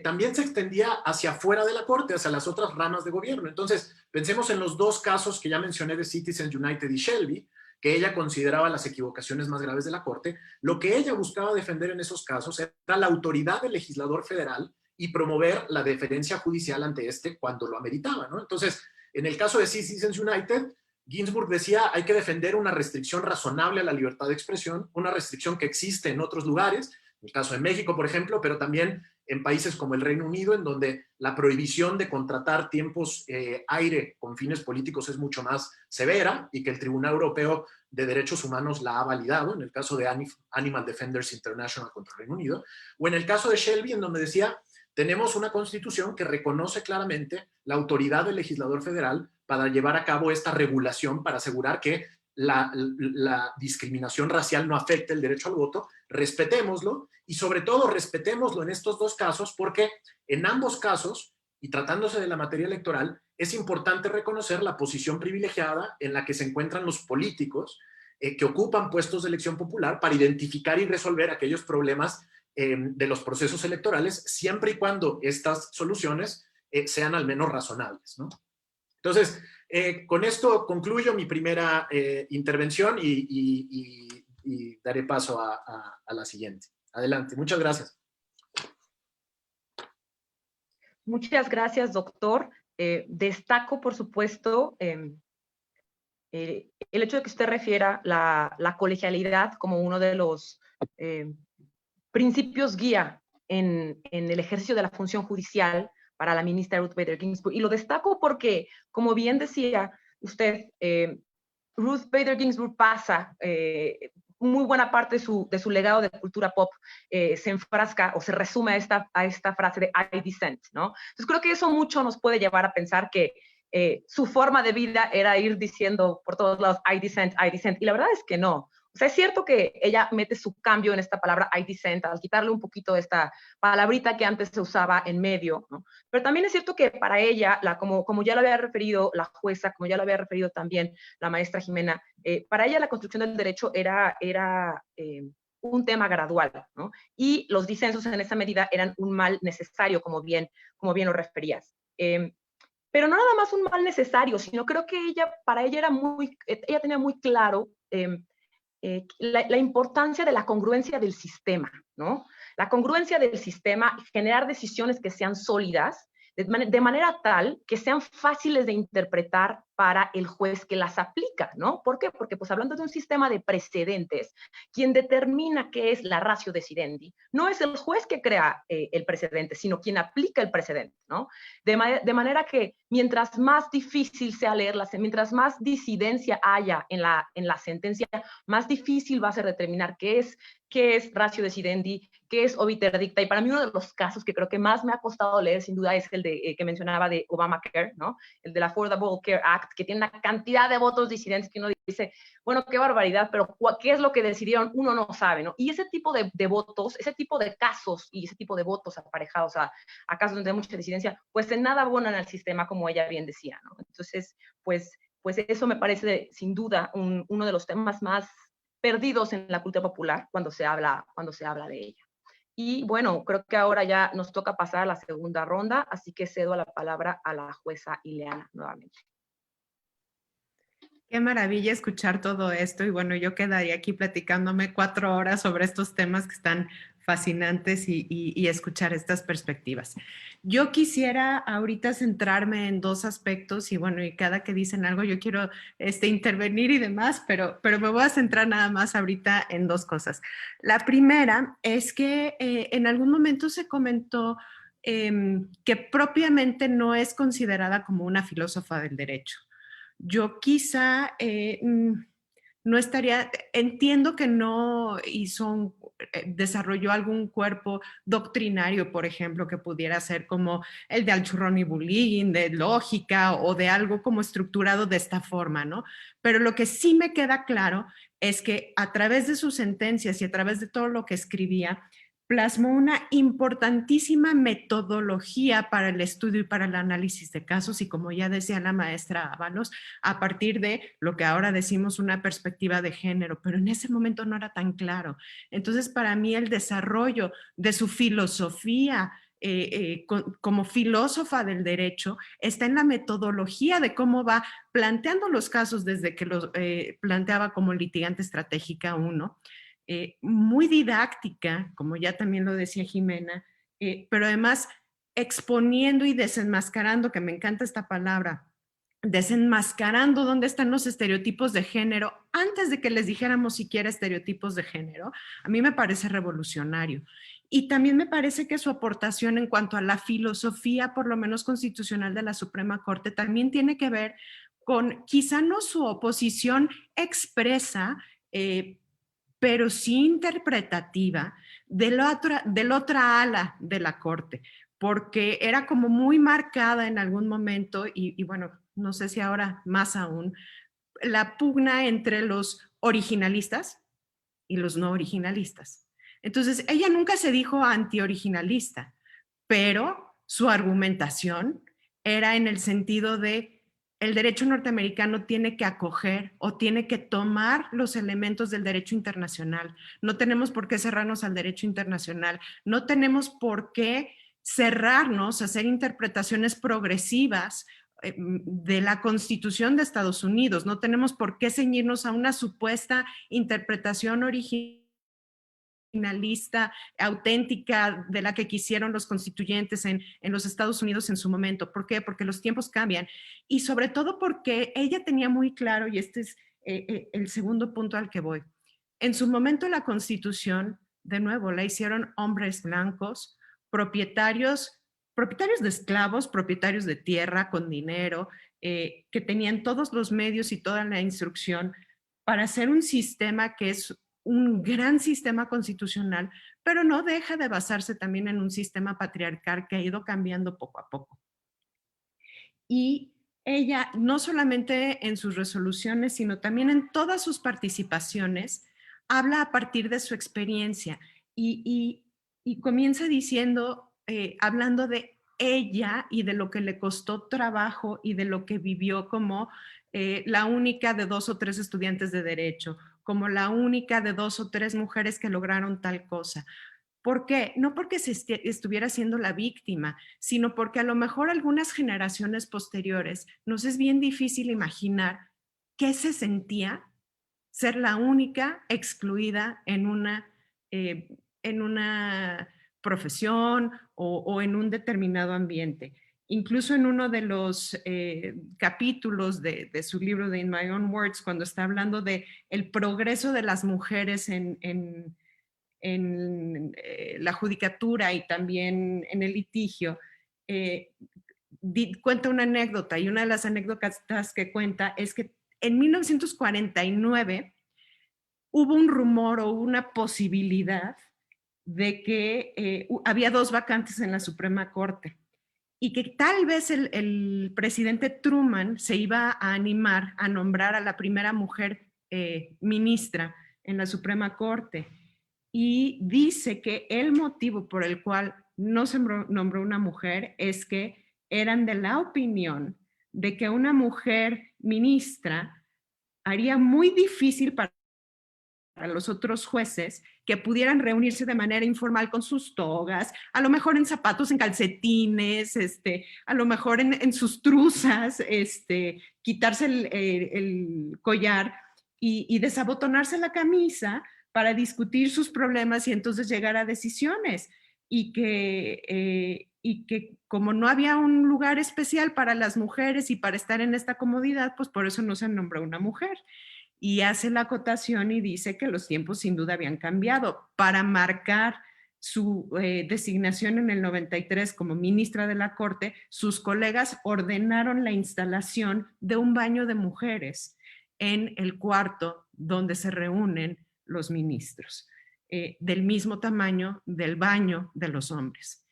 también se extendía hacia afuera de la Corte, hacia las otras ramas de gobierno. Entonces, pensemos en los dos casos que ya mencioné de Citizens United y Shelby, que ella consideraba las equivocaciones más graves de la Corte. Lo que ella buscaba defender en esos casos era la autoridad del legislador federal y promover la deferencia judicial ante este cuando lo ameritaba, ¿no? Entonces, en el caso de Citizens United, Ginsburg decía hay que defender una restricción razonable a la libertad de expresión, una restricción que existe en otros lugares, en el caso de México, por ejemplo, pero también en países como el Reino Unido, en donde la prohibición de contratar tiempos aire con fines políticos es mucho más severa y que el Tribunal Europeo de Derechos Humanos la ha validado, en el caso de Animal Defenders International contra el Reino Unido, o en el caso de Shelby, en donde decía tenemos una constitución que reconoce claramente la autoridad del legislador federal para llevar a cabo esta regulación para asegurar que la discriminación racial no afecte el derecho al voto, respetémoslo y sobre todo respetémoslo en estos dos casos porque en ambos casos, y tratándose de la materia electoral, es importante reconocer la posición privilegiada en la que se encuentran los políticos que ocupan puestos de elección popular para identificar y resolver aquellos problemas de los procesos electorales, siempre y cuando estas soluciones sean al menos razonables, ¿no? Entonces, con esto concluyo mi primera intervención y daré paso a la siguiente. Adelante, muchas gracias. Muchas gracias, doctor. Destaco, por supuesto, el hecho de que usted refiera la colegialidad como uno de los principios guía en el ejercicio de la función judicial para la ministra Ruth Bader Ginsburg. Y lo destaco porque, como bien decía usted, Ruth Bader Ginsburg pasa muy buena parte de su legado de cultura pop, se enfrasca o se resume a esta frase de I dissent, ¿no? Entonces creo que eso mucho nos puede llevar a pensar que su forma de vida era ir diciendo por todos lados I dissent, y la verdad es que no. O sea, es cierto que ella mete su cambio en esta palabra I dissent, al quitarle un poquito esta palabrita que antes se usaba en medio, ¿no? Pero también es cierto que para ella, como ya lo había referido la jueza, como ya lo había referido también la maestra Jimena, para ella la construcción del derecho era un tema gradual, ¿no? Y los disensos en esa medida eran un mal necesario, como bien lo referías. Pero no nada más un mal necesario, sino creo que para ella ella tenía muy claro la importancia de la congruencia del sistema, ¿no? La congruencia del sistema, generar decisiones que sean sólidas, de manera tal que sean fáciles de interpretar para el juez que las aplica, ¿no? ¿Por qué? Porque pues hablando de un sistema de precedentes, quien determina qué es la ratio decidendi no es el juez que crea el precedente, sino quien aplica el precedente, ¿no? De manera que mientras más difícil sea leerlas, mientras más disidencia haya en la sentencia, más difícil va a ser determinar qué es ratio decidendi, qué es obiter dicta. Y para mí uno de los casos que creo que más me ha costado leer, sin duda, es el que mencionaba de Obamacare, ¿no? El del Affordable Care Act, que tiene una cantidad de votos disidentes que uno dice, bueno, qué barbaridad, pero ¿qué es lo que decidieron? Uno no sabe, ¿no? Y ese tipo de votos, ese tipo de casos y ese tipo de votos aparejados a casos donde hay mucha disidencia, pues en nada abonan al sistema, como ella bien decía, ¿no? Entonces, pues eso me parece sin duda uno de los temas más perdidos en la cultura popular cuando se habla de ella. Y bueno, creo que ahora ya nos toca pasar a la segunda ronda, así que cedo la palabra a la jueza Ileana nuevamente. Qué maravilla escuchar todo esto y bueno, yo quedaría aquí platicándome 4 horas sobre estos temas que están fascinantes y escuchar estas perspectivas. Yo quisiera ahorita centrarme en 2 aspectos y bueno, y cada que dicen algo yo quiero intervenir y demás, pero me voy a centrar nada más ahorita en 2 cosas. La primera es que en algún momento se comentó que propiamente no es considerada como una filósofa del derecho. Yo quizá no estaría, entiendo que no desarrolló algún cuerpo doctrinario, por ejemplo, que pudiera ser como el de Alchurrón y Bulín, de lógica o de algo como estructurado de esta forma, ¿no? Pero lo que sí me queda claro es que a través de sus sentencias y a través de todo lo que escribía, plasmó una importantísima metodología para el estudio y para el análisis de casos y como ya decía la maestra Ábalos, a partir de lo que ahora decimos una perspectiva de género, pero en ese momento no era tan claro. Entonces, para mí el desarrollo de su filosofía como filósofa del derecho está en la metodología de cómo va planteando los casos desde que los planteaba como litigante estratégica 1, muy didáctica, como ya también lo decía Jimena, pero además exponiendo y desenmascarando, que me encanta esta palabra, desenmascarando dónde están los estereotipos de género antes de que les dijéramos siquiera estereotipos de género, a mí me parece revolucionario. Y también me parece que su aportación en cuanto a la filosofía, por lo menos constitucional de la Suprema Corte, también tiene que ver con quizá no su oposición expresa, pero sí interpretativa de la otra ala de la Corte, porque era como muy marcada en algún momento y bueno, no sé si ahora más aún, la pugna entre los originalistas y los no originalistas. Entonces, ella nunca se dijo anti-originalista, pero su argumentación era en el sentido de el derecho norteamericano tiene que acoger o tiene que tomar los elementos del derecho internacional. No tenemos por qué cerrarnos al derecho internacional, no tenemos por qué cerrarnos a hacer interpretaciones progresivas de la Constitución de Estados Unidos. No tenemos por qué ceñirnos a una supuesta interpretación originalista, auténtica, de la que quisieron los constituyentes en los Estados Unidos en su momento. ¿Por qué? Porque los tiempos cambian y sobre todo porque ella tenía muy claro, y este es el segundo punto al que voy, en su momento la Constitución, de nuevo, la hicieron hombres blancos, propietarios de esclavos, propietarios de tierra con dinero, que tenían todos los medios y toda la instrucción para hacer un sistema que es un gran sistema constitucional, pero no deja de basarse también en un sistema patriarcal que ha ido cambiando poco a poco. Y ella, no solamente en sus resoluciones, sino también en todas sus participaciones, habla a partir de su experiencia y comienza diciendo, hablando de ella y de lo que le costó trabajo y de lo que vivió como la única de 2 o 3 estudiantes de derecho, como la única de 2 o 3 mujeres que lograron tal cosa. ¿Por qué? No porque se estuviera siendo la víctima, sino porque a lo mejor algunas generaciones posteriores nos es bien difícil imaginar qué se sentía ser la única excluida en una profesión o en un determinado ambiente. Incluso en uno de los capítulos de su libro de In My Own Words, cuando está hablando de el progreso de las mujeres en la judicatura y también en el litigio, cuenta una anécdota, y una de las anécdotas que cuenta es que en 1949 hubo un rumor o una posibilidad de que había 2 vacantes en la Suprema Corte y que tal vez el presidente Truman se iba a animar a nombrar a la primera mujer ministra en la Suprema Corte. Y dice que el motivo por el cual no se nombró una mujer es que eran de la opinión de que una mujer ministra haría muy difícil para los otros jueces que pudieran reunirse de manera informal con sus togas, a lo mejor en zapatos, en calcetines, a lo mejor en sus truzas, quitarse el collar y desabotonarse la camisa para discutir sus problemas y entonces llegar a decisiones. Y que como no había un lugar especial para las mujeres y para estar en esta comodidad, pues por eso no se nombró una mujer. Y hace la acotación y dice que los tiempos sin duda habían cambiado. Para marcar su designación en el 93 como ministra de la Corte, sus colegas ordenaron la instalación de un baño de mujeres en el cuarto donde se reúnen los ministros, del mismo tamaño del baño de los hombres.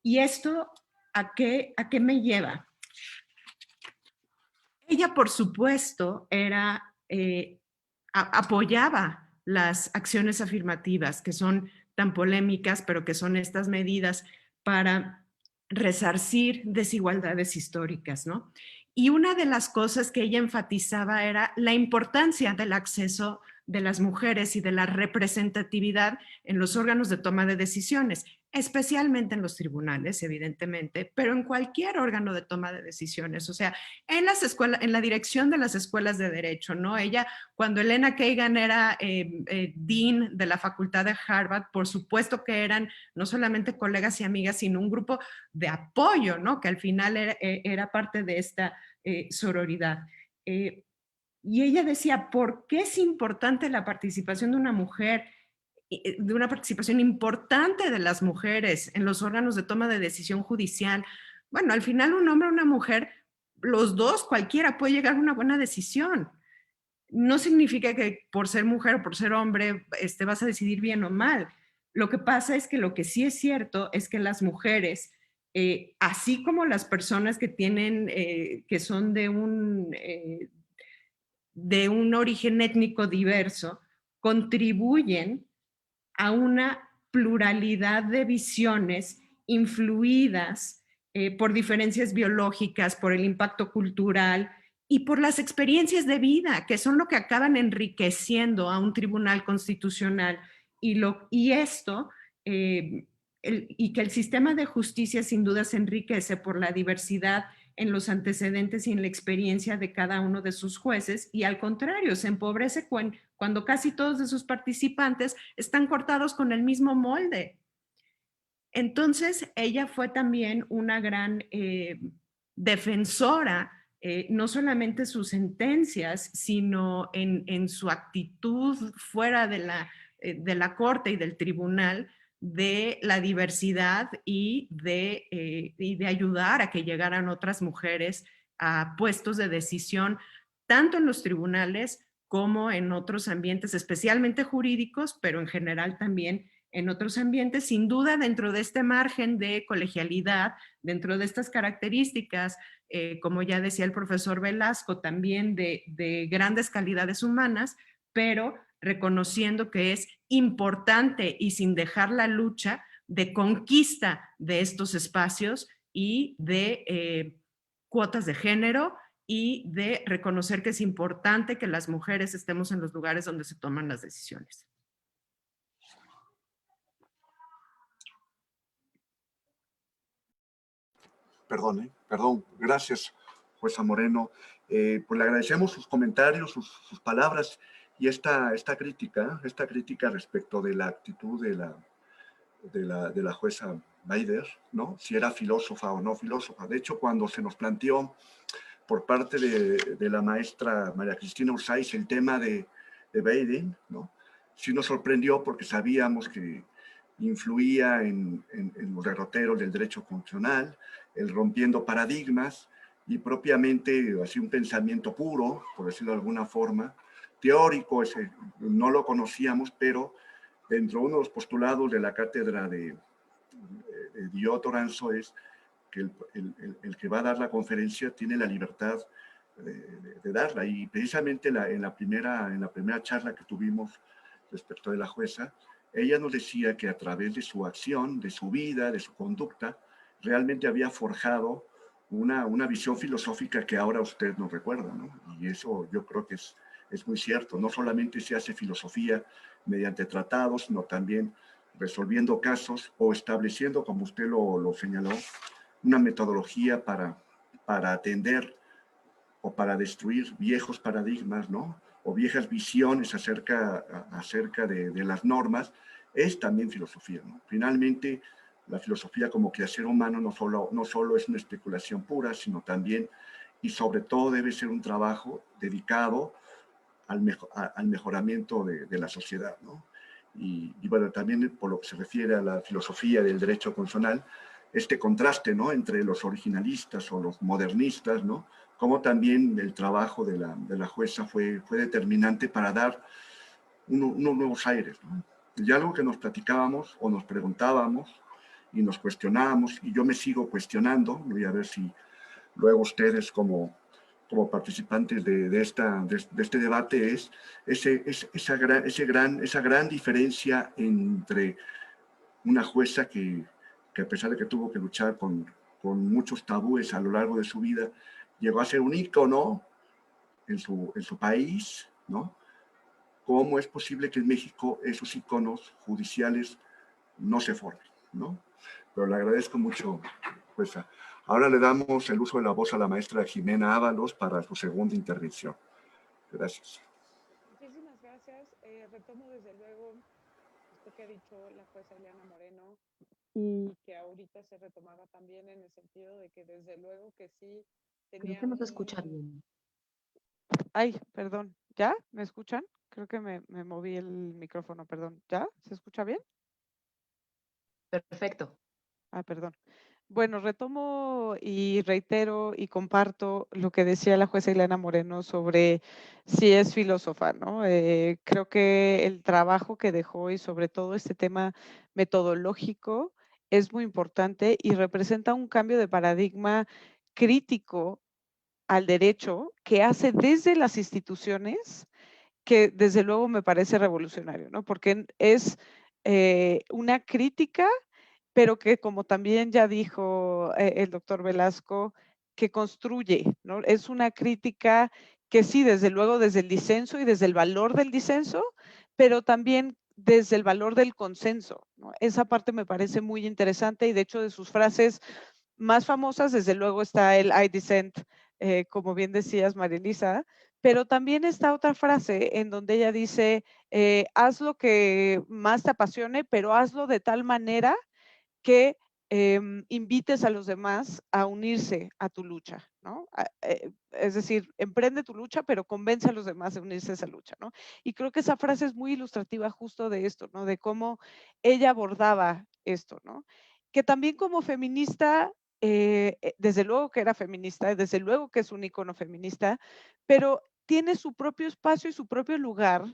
¿Y esto a qué me lleva? Ella, por supuesto, apoyaba las acciones afirmativas, que son tan polémicas, pero que son estas medidas para resarcir desigualdades históricas, ¿no? Y una de las cosas que ella enfatizaba era la importancia del acceso de las mujeres y de la representatividad en los órganos de toma de decisiones, especialmente en los tribunales, evidentemente, pero en cualquier órgano de toma de decisiones. O sea, en las escuelas, en la dirección de las escuelas de derecho, ¿no? Ella, cuando Elena Kagan era dean de la Facultad de Harvard, por supuesto que eran no solamente colegas y amigas, sino un grupo de apoyo, ¿no? Que al final era parte de esta sororidad. Y ella decía, ¿por qué es importante la participación de una mujer, de una participación importante de las mujeres en los órganos de toma de decisión judicial? Bueno, al final un hombre o una mujer, los dos, cualquiera puede llegar a una buena decisión. No significa que por ser mujer o por ser hombre vas a decidir bien o mal. Lo que pasa es que lo que sí es cierto es que las mujeres, así como las personas que tienen, que son de un origen étnico diverso, contribuyen a una pluralidad de visiones influidas por diferencias biológicas, por el impacto cultural y por las experiencias de vida, que son lo que acaban enriqueciendo a un tribunal constitucional. Y esto, y que el sistema de justicia sin duda se enriquece por la diversidad en los antecedentes y en la experiencia de cada uno de sus jueces, y al contrario, se empobrece cuando casi todos de sus participantes están cortados con el mismo molde. Entonces, ella fue también una gran defensora, no solamente sus sentencias, sino en su actitud fuera de la corte y del tribunal, de la diversidad y de ayudar a que llegaran otras mujeres a puestos de decisión, tanto en los tribunales como en otros ambientes, especialmente jurídicos, pero en general también en otros ambientes, sin duda dentro de este margen de colegialidad, dentro de estas características, como ya decía el profesor Velasco, también de grandes calidades humanas, pero reconociendo que es importante y sin dejar la lucha de conquista de estos espacios y de cuotas de género y de reconocer que es importante que las mujeres estemos en los lugares donde se toman las decisiones. Perdón, gracias, jueza Moreno. Pues le agradecemos sus comentarios, sus palabras y esta crítica respecto de la actitud de la jueza Baider, ¿no? Si era filósofa o no filósofa. De hecho, cuando se nos planteó por parte de la maestra María Cristina Ursáiz el tema de Baider, ¿no? Sí nos sorprendió porque sabíamos que influía en los derroteros del derecho constitucional, el rompiendo paradigmas y propiamente así un pensamiento puro, por decirlo de alguna forma, teórico, ese, no lo conocíamos, pero dentro de uno de los postulados de la cátedra de Guillot Toranzo es que el que va a dar la conferencia tiene la libertad de darla. Y precisamente en la primera charla que tuvimos respecto de la jueza, ella nos decía que a través de su acción, de su vida, de su conducta, realmente había forjado una visión filosófica que ahora usted nos recuerda, ¿no? Y eso yo creo que es muy cierto. No solamente se hace filosofía mediante tratados, sino también resolviendo casos o estableciendo, como usted lo señaló, una metodología para atender o para destruir viejos paradigmas, ¿no? O viejas visiones acerca de las normas, es también filosofía, ¿no? Finalmente, la filosofía como quehacer humano no solo es una especulación pura, sino también y sobre todo debe ser un trabajo dedicado al mejoramiento de la sociedad, ¿no? Y bueno, también por lo que se refiere a la filosofía del derecho constitucional, este contraste, ¿no? Entre los originalistas o los modernistas, ¿no? Como también el trabajo de la jueza fue determinante para dar unos nuevos aires, ¿no? Y algo que nos platicábamos o nos preguntábamos y nos cuestionábamos, y yo me sigo cuestionando, voy a ver si luego ustedes como participantes de este debate, es esa gran diferencia entre una jueza que a pesar de que tuvo que luchar con muchos tabúes a lo largo de su vida, llegó a ser un ícono en su país, ¿no? ¿Cómo es posible que en México esos íconos judiciales no se formen, ¿no? Pero le agradezco mucho, jueza. Ahora le damos el uso de la voz a la maestra Jimena Ábalos para su segunda intervención. Gracias. Muchísimas gracias. Retomo desde luego esto que ha dicho la jueza Ileana Moreno y que ahorita se retomaba también en el sentido de que desde luego que sí tenía... Creo que no se escucha bien. Ay, perdón. ¿Ya? ¿Me escuchan? Creo que me moví el micrófono, perdón. ¿Ya? ¿Se escucha bien? Perfecto. Ah, perdón. Bueno, retomo y reitero y comparto lo que decía la jueza Ileana Moreno sobre si es filósofa, ¿no? Creo que el trabajo que dejó y sobre todo este tema metodológico es muy importante y representa un cambio de paradigma crítico al derecho que hace desde las instituciones, que desde luego me parece revolucionario, ¿no? Porque es una crítica, pero que como también ya dijo el doctor Velasco, que construye, ¿no? Es una crítica que sí, desde luego desde el disenso y desde el valor del disenso, pero también desde el valor del consenso, ¿no? Esa parte me parece muy interesante y de hecho de sus frases más famosas, desde luego está el I dissent, como bien decías, Marilisa, pero también está otra frase en donde ella dice, haz lo que más te apasione, pero hazlo de tal manera que invites a los demás a unirse a tu lucha, ¿no? Es decir, emprende tu lucha, pero convence a los demás de unirse a esa lucha, ¿no? Y creo que esa frase es muy ilustrativa justo de esto, ¿no? De cómo ella abordaba esto, ¿no? Que también como feminista, desde luego que era feminista, desde luego que es un ícono feminista, pero tiene su propio espacio y su propio lugar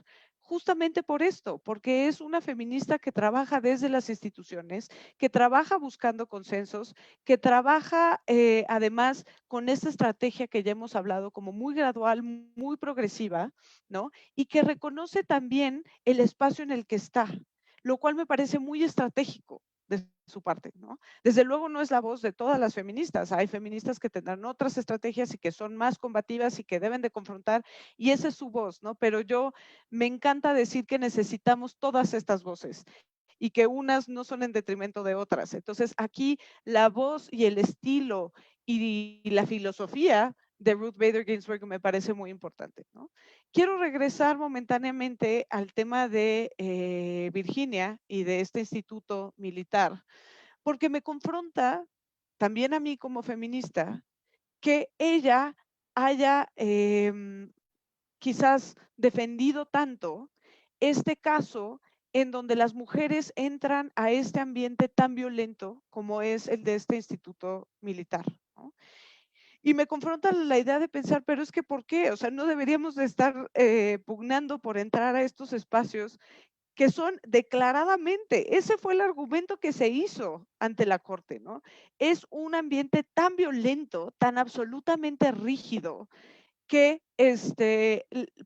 justamente por esto, porque es una feminista que trabaja desde las instituciones, que trabaja buscando consensos, que trabaja además con esta estrategia que ya hemos hablado como muy gradual, muy progresiva, ¿no? Y que reconoce también el espacio en el que está, lo cual me parece muy estratégico de su parte, ¿no? Desde luego no es la voz de todas las feministas, hay feministas que tendrán otras estrategias y que son más combativas y que deben de confrontar, y esa es su voz, ¿no? Pero yo me encanta decir que necesitamos todas estas voces y que unas no son en detrimento de otras. Entonces aquí la voz y el estilo y la filosofía de Ruth Bader Ginsburg me parece muy importante, ¿no? Quiero regresar momentáneamente al tema de Virginia y de este instituto militar, porque me confronta también a mí como feminista que ella haya quizás defendido tanto este caso en donde las mujeres entran a este ambiente tan violento como es el de este instituto militar, ¿no? Y me confronta la idea de pensar, pero es que ¿por qué? O sea, no deberíamos de estar pugnando por entrar a estos espacios que son declaradamente, ese fue el argumento que se hizo ante la corte, ¿no? Es un ambiente tan violento, tan absolutamente rígido, que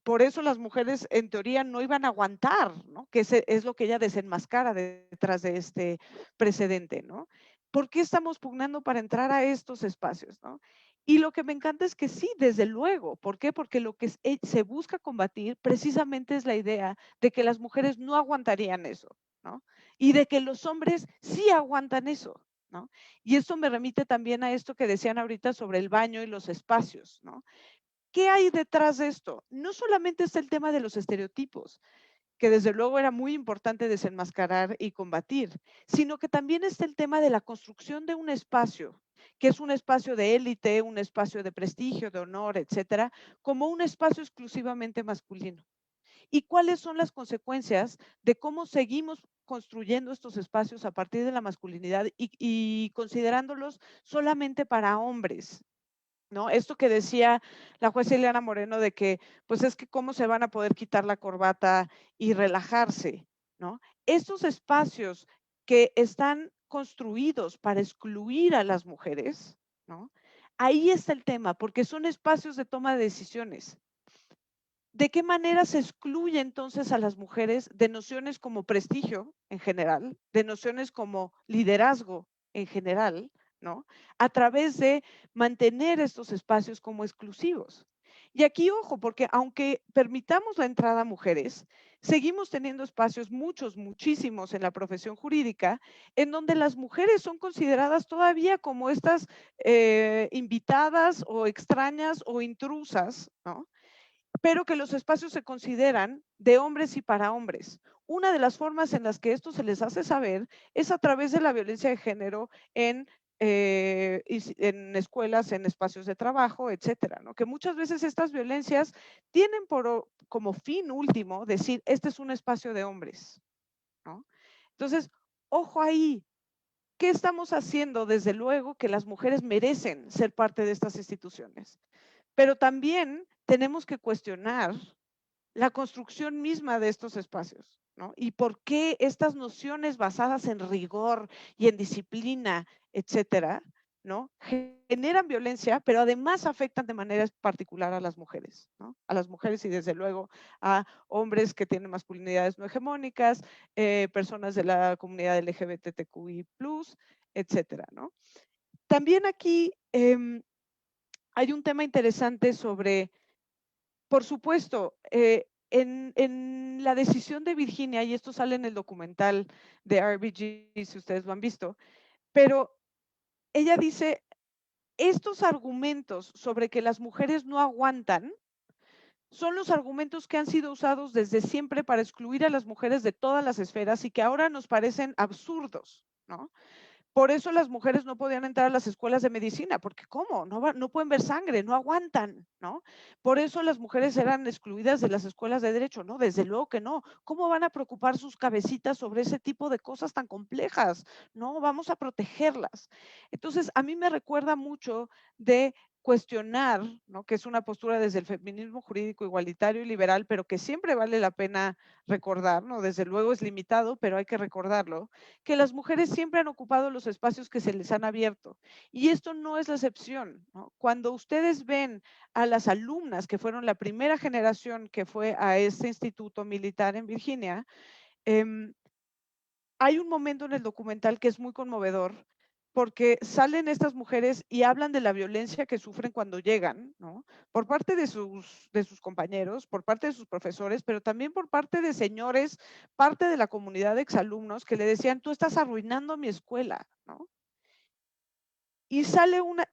por eso las mujeres en teoría no iban a aguantar, ¿no? Que es lo que ella desenmascara detrás de este precedente, ¿no? ¿Por qué estamos pugnando para entrar a estos espacios, ¿no? Y lo que me encanta es que sí, desde luego. ¿Por qué? Porque lo que se busca combatir precisamente es la idea de que las mujeres no aguantarían eso, ¿no? Y de que los hombres sí aguantan eso, ¿no? Y esto me remite también a esto que decían ahorita sobre el baño y los espacios, ¿no? ¿Qué hay detrás de esto? No solamente está el tema de los estereotipos, que desde luego era muy importante desenmascarar y combatir, sino que también está el tema de la construcción de un espacio, que es un espacio de élite, un espacio de prestigio, de honor, etcétera, como un espacio exclusivamente masculino. ¿Y cuáles son las consecuencias de cómo seguimos construyendo estos espacios a partir de la masculinidad y considerándolos solamente para hombres? ¿No? Esto que decía la jueza Ileana Moreno de que, pues es que cómo se van a poder quitar la corbata y relajarse, ¿no? Estos espacios que están construidos para excluir a las mujeres, ¿no? Ahí está el tema, porque son espacios de toma de decisiones. ¿De qué manera se excluye entonces a las mujeres de nociones como prestigio en general, de nociones como liderazgo en general, ¿no? A través de mantener estos espacios como exclusivos. Y aquí, ojo, porque aunque permitamos la entrada a mujeres, seguimos teniendo espacios, muchísimos en la profesión jurídica, en donde las mujeres son consideradas todavía como estas invitadas o extrañas o intrusas, ¿no? Pero que los espacios se consideran de hombres y para hombres. Una de las formas en las que esto se les hace saber es a través de la violencia de género en escuelas, en espacios de trabajo, etcétera, ¿no? Que muchas veces estas violencias tienen como fin último decir, este es un espacio de hombres, ¿no? Entonces, ojo ahí, ¿qué estamos haciendo? Desde luego que las mujeres merecen ser parte de estas instituciones, pero también tenemos que cuestionar la construcción misma de estos espacios, ¿no? Y por qué estas nociones basadas en rigor y en disciplina, etcétera, ¿no? Generan violencia, pero además afectan de manera particular a las mujeres, ¿no? A las mujeres y desde luego a hombres que tienen masculinidades no hegemónicas, personas de la comunidad LGBTQI+, etcétera, ¿no? También aquí hay un tema interesante sobre, por supuesto, en la decisión de Virginia, y esto sale en el documental de RBG, si ustedes lo han visto, pero ella dice, estos argumentos sobre que las mujeres no aguantan son los argumentos que han sido usados desde siempre para excluir a las mujeres de todas las esferas y que ahora nos parecen absurdos, ¿no? Por eso las mujeres no podían entrar a las escuelas de medicina, porque ¿cómo? No pueden ver sangre, no aguantan, ¿no? Por eso las mujeres eran excluidas de las escuelas de derecho, ¿no? Desde luego que no. ¿Cómo van a preocupar sus cabecitas sobre ese tipo de cosas tan complejas? No, vamos a protegerlas. Entonces, a mí me recuerda mucho de cuestionar, ¿no? Que es una postura desde el feminismo jurídico igualitario y liberal, pero que siempre vale la pena recordar, ¿no? Desde luego es limitado, pero hay que recordarlo, que las mujeres siempre han ocupado los espacios que se les han abierto. Y esto no es la excepción, ¿no? Cuando ustedes ven a las alumnas que fueron la primera generación que fue a este instituto militar en Virginia, hay un momento en el documental que es muy conmovedor, porque salen estas mujeres y hablan de la violencia que sufren cuando llegan, ¿no? Por parte de sus compañeros, por parte de sus profesores, pero también por parte de señores, parte de la comunidad de exalumnos que le decían, tú estás arruinando mi escuela, ¿no? Y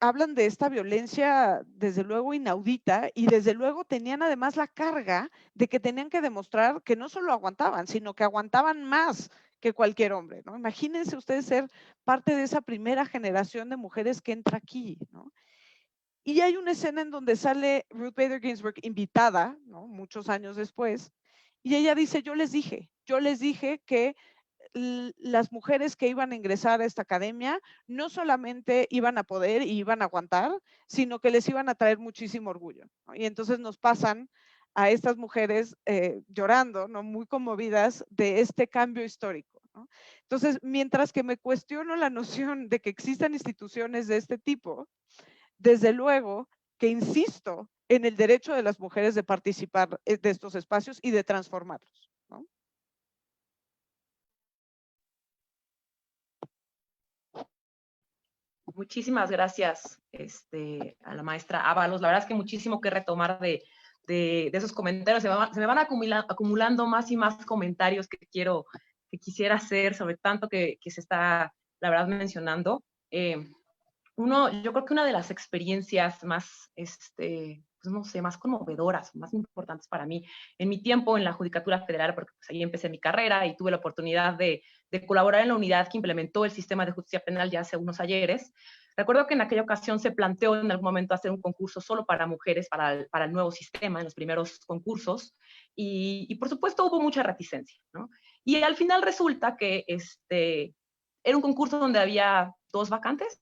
hablan de esta violencia desde luego inaudita y desde luego tenían además la carga de que tenían que demostrar que no solo aguantaban, sino que aguantaban más que cualquier hombre, ¿no? Imagínense ustedes ser parte de esa primera generación de mujeres que entra aquí, ¿no? Y hay una escena en donde sale Ruth Bader Ginsburg invitada, ¿no? Muchos años después, y ella dice, yo les dije que las mujeres que iban a ingresar a esta academia no solamente iban a poder y iban a aguantar, sino que les iban a traer muchísimo orgullo, ¿no? Y entonces nos pasan a estas mujeres llorando, ¿no? Muy conmovidas de este cambio histórico, ¿no? Entonces, mientras que me cuestiono la noción de que existan instituciones de este tipo, desde luego que insisto en el derecho de las mujeres de participar de estos espacios y de transformarlos, ¿no? Muchísimas gracias a la maestra Ábalos. La verdad es que muchísimo que retomar de esos comentarios. Se me van acumulando más y más comentarios que quisiera hacer sobre tanto que se está, la verdad, mencionando. Yo creo que una de las experiencias más, pues no sé, más conmovedoras, más importantes para mí, en mi tiempo en la Judicatura Federal, porque pues ahí empecé mi carrera y tuve la oportunidad de colaborar en la unidad que implementó el sistema de justicia penal ya hace unos ayeres. Recuerdo que en aquella ocasión se planteó en algún momento hacer un concurso solo para mujeres, para el nuevo sistema, en los primeros concursos, y por supuesto hubo mucha reticencia, ¿no? Y al final resulta que era un concurso donde había 3 vacantes.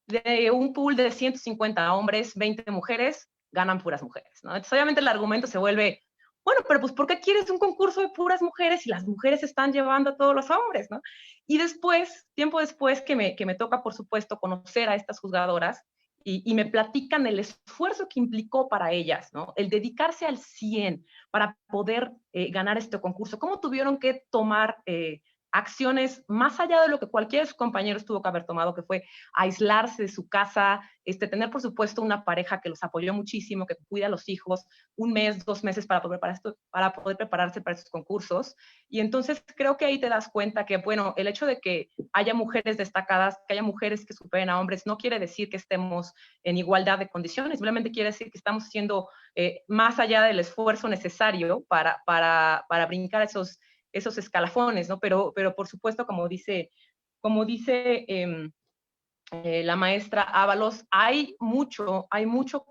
De un pool de 150 hombres, 20 mujeres, ganan puras mujeres, ¿no? Entonces, obviamente el argumento se vuelve, bueno, pero pues ¿por qué quieres un concurso de puras mujeres si las mujeres están llevando a todos los hombres, ¿no? Y después, tiempo después que me toca, por supuesto, conocer a estas juzgadoras y me platican el esfuerzo que implicó para ellas, ¿no? El dedicarse al 100 para poder ganar este concurso, cómo tuvieron que tomar acciones más allá de lo que cualquiera de sus compañeros tuvo que haber tomado, que fue aislarse de su casa, tener por supuesto una pareja que los apoyó muchísimo, que cuida a los hijos, 1 mes, 2 meses para poder prepararse para estos concursos. Y entonces creo que ahí te das cuenta que, bueno, el hecho de que haya mujeres destacadas, que haya mujeres que superen a hombres, no quiere decir que estemos en igualdad de condiciones, simplemente quiere decir que estamos haciendo más allá del esfuerzo necesario para brincar esos escalafones, ¿no? Pero por supuesto, como dice la maestra Ábalos, hay mucho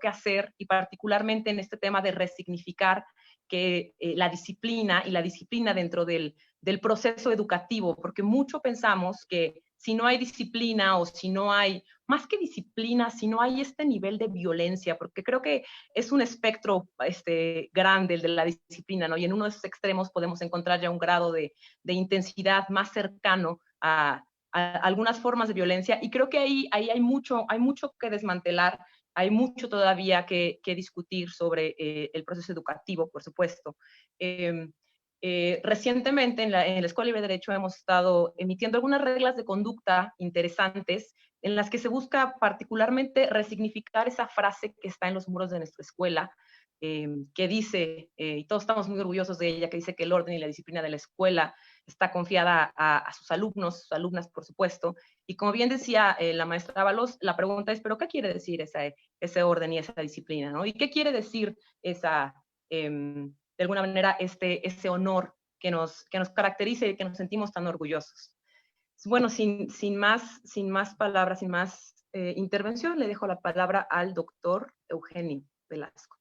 que hacer, y particularmente en este tema de resignificar que la disciplina y la disciplina dentro del proceso educativo, porque mucho pensamos que si no hay disciplina o si no hay, más que disciplina, si no hay este nivel de violencia, porque creo que es un espectro grande el de la disciplina, ¿no? Y en uno de esos extremos podemos encontrar ya un grado de intensidad más cercano a algunas formas de violencia, y creo que ahí hay mucho que desmantelar, hay mucho todavía que discutir sobre el proceso educativo, por supuesto. Recientemente en la Escuela Libre de Derecho hemos estado emitiendo algunas reglas de conducta interesantes en las que se busca particularmente resignificar esa frase que está en los muros de nuestra escuela, que dice, y todos estamos muy orgullosos de ella, que dice que el orden y la disciplina de la escuela está confiada a sus alumnos, sus alumnas, por supuesto. Y como bien decía la maestra Ábalos, la pregunta es, ¿pero qué quiere decir ese orden y esa disciplina, ¿no? ¿Y qué quiere decir de alguna manera, ese honor que nos caracteriza y que nos sentimos tan orgullosos? Bueno, sin más palabras, sin más intervención, le dejo la palabra al doctor Eugenio Velasco.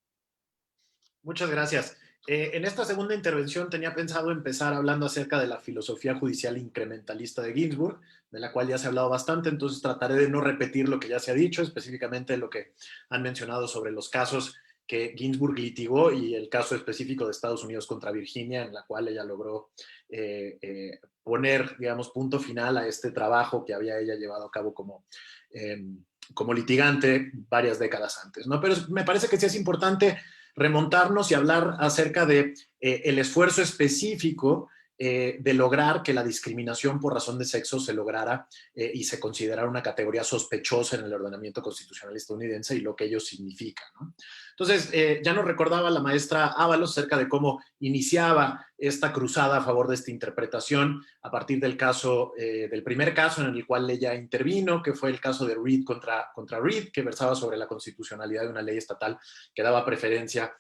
Muchas gracias. En esta segunda intervención tenía pensado empezar hablando acerca de la filosofía judicial incrementalista de Ginsburg, de la cual ya se ha hablado bastante, entonces trataré de no repetir lo que ya se ha dicho, específicamente lo que han mencionado sobre los casos que Ginsburg litigó y el caso específico de Estados Unidos contra Virginia, en la cual ella logró poner, digamos, punto final a este trabajo que había ella llevado a cabo como litigante varias décadas antes, ¿no? Pero me parece que sí es importante remontarnos y hablar acerca de el esfuerzo específico de lograr que la discriminación por razón de sexo se lograra y se considerara una categoría sospechosa en el ordenamiento constitucional estadounidense y lo que ello significa, ¿no? Entonces, ya nos recordaba la maestra Ábalos acerca de cómo iniciaba esta cruzada a favor de esta interpretación a partir del caso, del primer caso en el cual ella intervino, que fue el caso de Reed contra Reed, que versaba sobre la constitucionalidad de una ley estatal que daba preferencia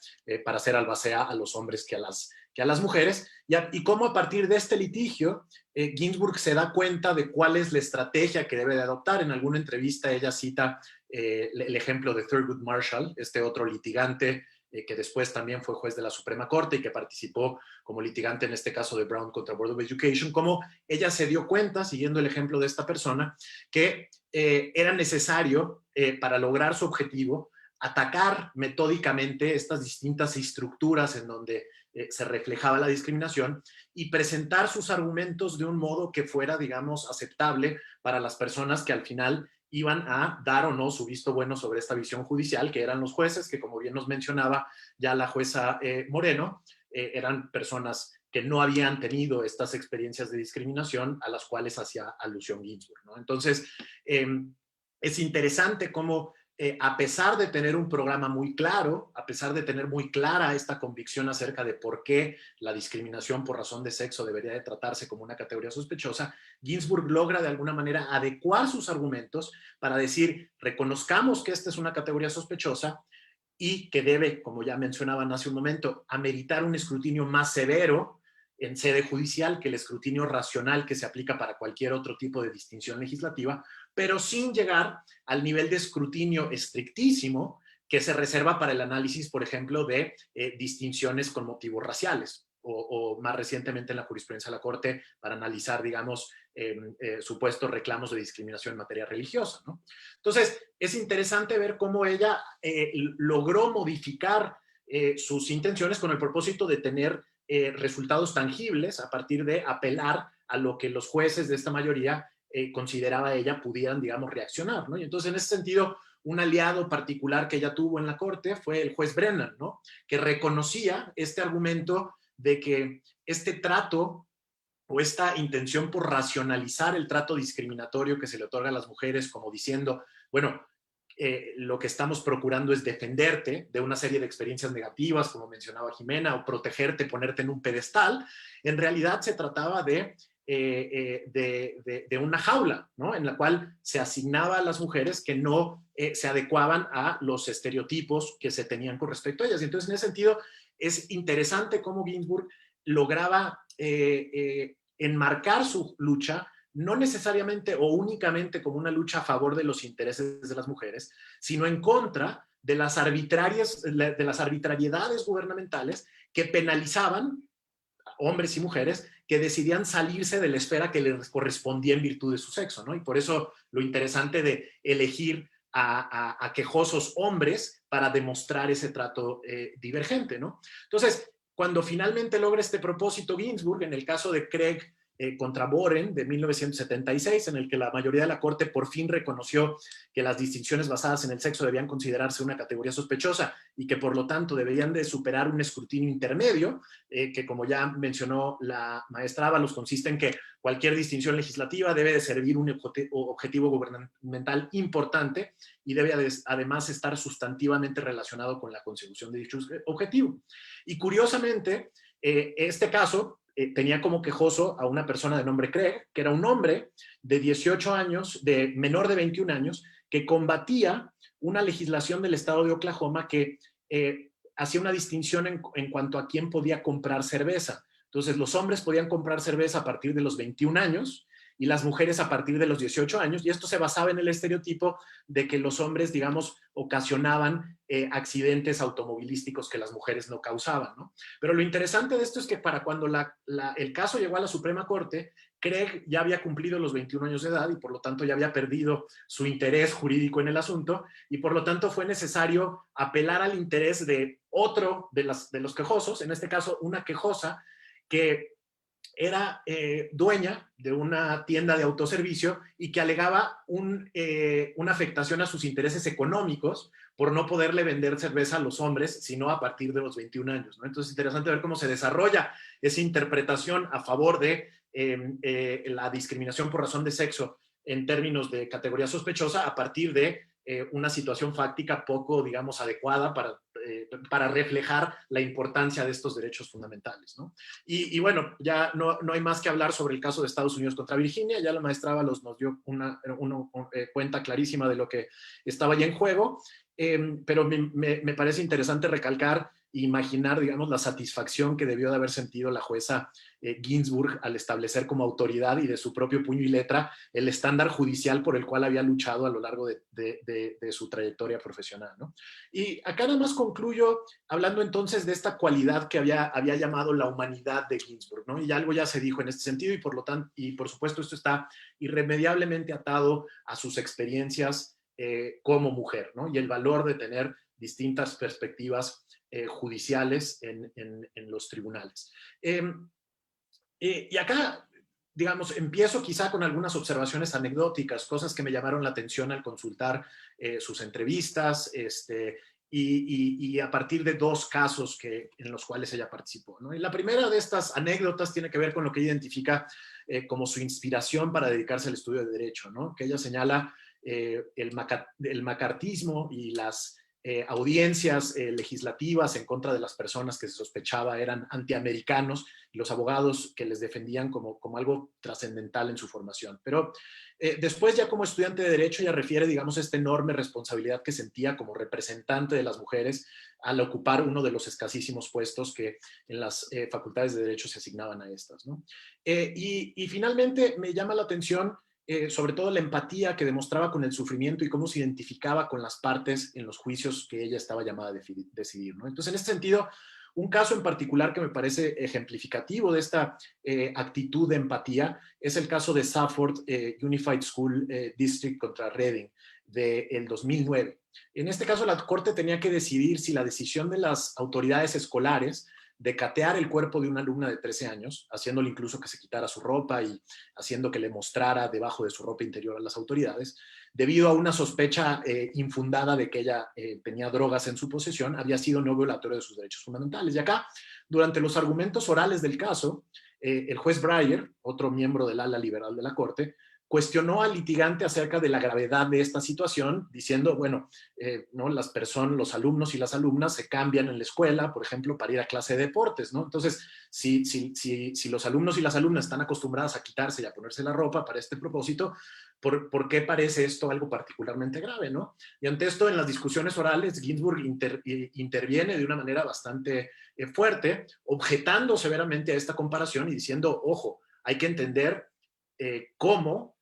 para hacer albacea a los hombres que a las mujeres, y cómo a partir de este litigio Ginsburg se da cuenta de cuál es la estrategia que debe de adoptar. En alguna entrevista ella cita el ejemplo de Thurgood Marshall, este otro litigante que después también fue juez de la Suprema Corte y que participó como litigante en este caso de Brown contra Board of Education, cómo ella se dio cuenta, siguiendo el ejemplo de esta persona, que era necesario para lograr su objetivo atacar metódicamente estas distintas estructuras en donde se reflejaba la discriminación y presentar sus argumentos de un modo que fuera, digamos, aceptable para las personas que al final iban a dar o no su visto bueno sobre esta visión judicial, que eran los jueces, que como bien nos mencionaba ya la jueza Moreno, eran personas que no habían tenido estas experiencias de discriminación a las cuales hacía alusión Ginsburg, ¿no? Entonces, es interesante cómo a pesar de tener un programa muy claro, a pesar de tener muy clara esta convicción acerca de por qué la discriminación por razón de sexo debería de tratarse como una categoría sospechosa, Ginsburg logra de alguna manera adecuar sus argumentos para decir, reconozcamos que esta es una categoría sospechosa y que debe, como ya mencionaban hace un momento, ameritar un escrutinio más severo en sede judicial que el escrutinio racional que se aplica para cualquier otro tipo de distinción legislativa, pero sin llegar al nivel de escrutinio estrictísimo que se reserva para el análisis, por ejemplo, de distinciones con motivos raciales o más recientemente en la jurisprudencia de la Corte para analizar, digamos, supuestos reclamos de discriminación en materia religiosa, ¿no? Entonces, es interesante ver cómo ella logró modificar sus intenciones con el propósito de tener resultados tangibles a partir de apelar a lo que los jueces de esta mayoría consideraba ella pudieran, digamos, reaccionar, ¿no? Y entonces, en ese sentido, un aliado particular que ella tuvo en la Corte fue el juez Brennan, ¿no? Que reconocía este argumento de que este trato o esta intención por racionalizar el trato discriminatorio que se le otorga a las mujeres, como diciendo, bueno, lo que estamos procurando es defenderte de una serie de experiencias negativas, como mencionaba Jimena, o protegerte, ponerte en un pedestal, en realidad se trataba de una jaula, ¿no? En la cual se asignaba a las mujeres que no se adecuaban a los estereotipos que se tenían con respecto a ellas. Y entonces, en ese sentido, es interesante cómo Ginsburg lograba enmarcar su lucha no necesariamente o únicamente como una lucha a favor de los intereses de las mujeres, sino en contra de las arbitrariedades gubernamentales que penalizaban a hombres y mujeres que decidían salirse de la esfera que les correspondía en virtud de su sexo, ¿no? Y por eso lo interesante de elegir a quejosos hombres para demostrar ese trato divergente, ¿no? Entonces, cuando finalmente logra este propósito Ginsburg, en el caso de Craig contra Boren de 1976, en el que la mayoría de la Corte por fin reconoció que las distinciones basadas en el sexo debían considerarse una categoría sospechosa y que por lo tanto deberían de superar un escrutinio intermedio, que como ya mencionó la maestra Ábalos, consiste en que cualquier distinción legislativa debe de servir un objetivo gubernamental importante y debe además estar sustantivamente relacionado con la consecución de dicho objetivo. Y curiosamente, este caso tenía como quejoso a una persona de nombre Craig, que era un hombre de 18 años, de menor de 21 años, que combatía una legislación del estado de Oklahoma que hacía una distinción en cuanto a quién podía comprar cerveza. Entonces, los hombres podían comprar cerveza a partir de los 21 años y las mujeres a partir de los 18 años, y esto se basaba en el estereotipo de que los hombres, digamos, ocasionaban accidentes automovilísticos que las mujeres no causaban, ¿no? Pero lo interesante de esto es que para cuando el caso llegó a la Suprema Corte, Craig ya había cumplido los 21 años de edad y por lo tanto ya había perdido su interés jurídico en el asunto y por lo tanto fue necesario apelar al interés de otro de los quejosos, en este caso una quejosa que era dueña de una tienda de autoservicio y que alegaba una afectación a sus intereses económicos por no poderle vender cerveza a los hombres, sino a partir de los 21 años, ¿no? Entonces es interesante ver cómo se desarrolla esa interpretación a favor de la discriminación por razón de sexo en términos de categoría sospechosa a partir de una situación fáctica poco, digamos, adecuada para reflejar la importancia de estos derechos fundamentales, ¿no? Y bueno, ya no hay más que hablar sobre el caso de Estados Unidos contra Virginia, ya la maestra Ábalos nos dio una cuenta clarísima de lo que estaba ya en juego, pero me parece interesante recalcar e imaginar, digamos, la satisfacción que debió de haber sentido la jueza Ginsburg al establecer como autoridad y de su propio puño y letra el estándar judicial por el cual había luchado a lo largo de su trayectoria profesional, ¿no? Y acá nada más concluyo hablando entonces de esta cualidad que había llamado la humanidad de Ginsburg, ¿no? Y algo ya se dijo en este sentido y por lo tanto, y por supuesto esto está irremediablemente atado a sus experiencias como mujer, ¿no? Y el valor de tener distintas perspectivas judiciales en los tribunales. Y acá, digamos, empiezo quizá con algunas observaciones anecdóticas, cosas que me llamaron la atención al consultar sus entrevistas, y a partir de dos casos en los cuales ella participó, ¿no? Y la primera de estas anécdotas tiene que ver con lo que ella identifica como su inspiración para dedicarse al estudio de Derecho, ¿no? Que ella señala el macartismo y las audiencias legislativas en contra de las personas que se sospechaba eran antiamericanos y los abogados que les defendían como algo trascendental en su formación. Pero después ya como estudiante de Derecho ella refiere, digamos, esta enorme responsabilidad que sentía como representante de las mujeres al ocupar uno de los escasísimos puestos que en las facultades de Derecho se asignaban a estas, ¿no? Y finalmente me llama la atención sobre todo la empatía que demostraba con el sufrimiento y cómo se identificaba con las partes en los juicios que ella estaba llamada a decidir, ¿no? Entonces, en este sentido, un caso en particular que me parece ejemplificativo de esta actitud de empatía es el caso de Safford Unified School District contra Reading del 2009. En este caso, la Corte tenía que decidir si la decisión de las autoridades escolares de catear el cuerpo de una alumna de 13 años, haciéndole incluso que se quitara su ropa y haciendo que le mostrara debajo de su ropa interior a las autoridades, debido a una sospecha infundada de que ella tenía drogas en su posesión, había sido no violatorio de sus derechos fundamentales. Y acá, durante los argumentos orales del caso, el juez Breyer, otro miembro del ala liberal de la Corte, cuestionó al litigante acerca de la gravedad de esta situación, diciendo, bueno, ¿no? Los alumnos y las alumnas se cambian en la escuela, por ejemplo, para ir a clase de deportes, ¿no? Entonces, si los alumnos y las alumnas están acostumbradas a quitarse y a ponerse la ropa para este propósito, ¿por qué parece esto algo particularmente grave, ¿no? Y ante esto, en las discusiones orales, Ginsburg interviene de una manera bastante fuerte, objetando severamente a esta comparación y diciendo, ojo, hay que entender cómo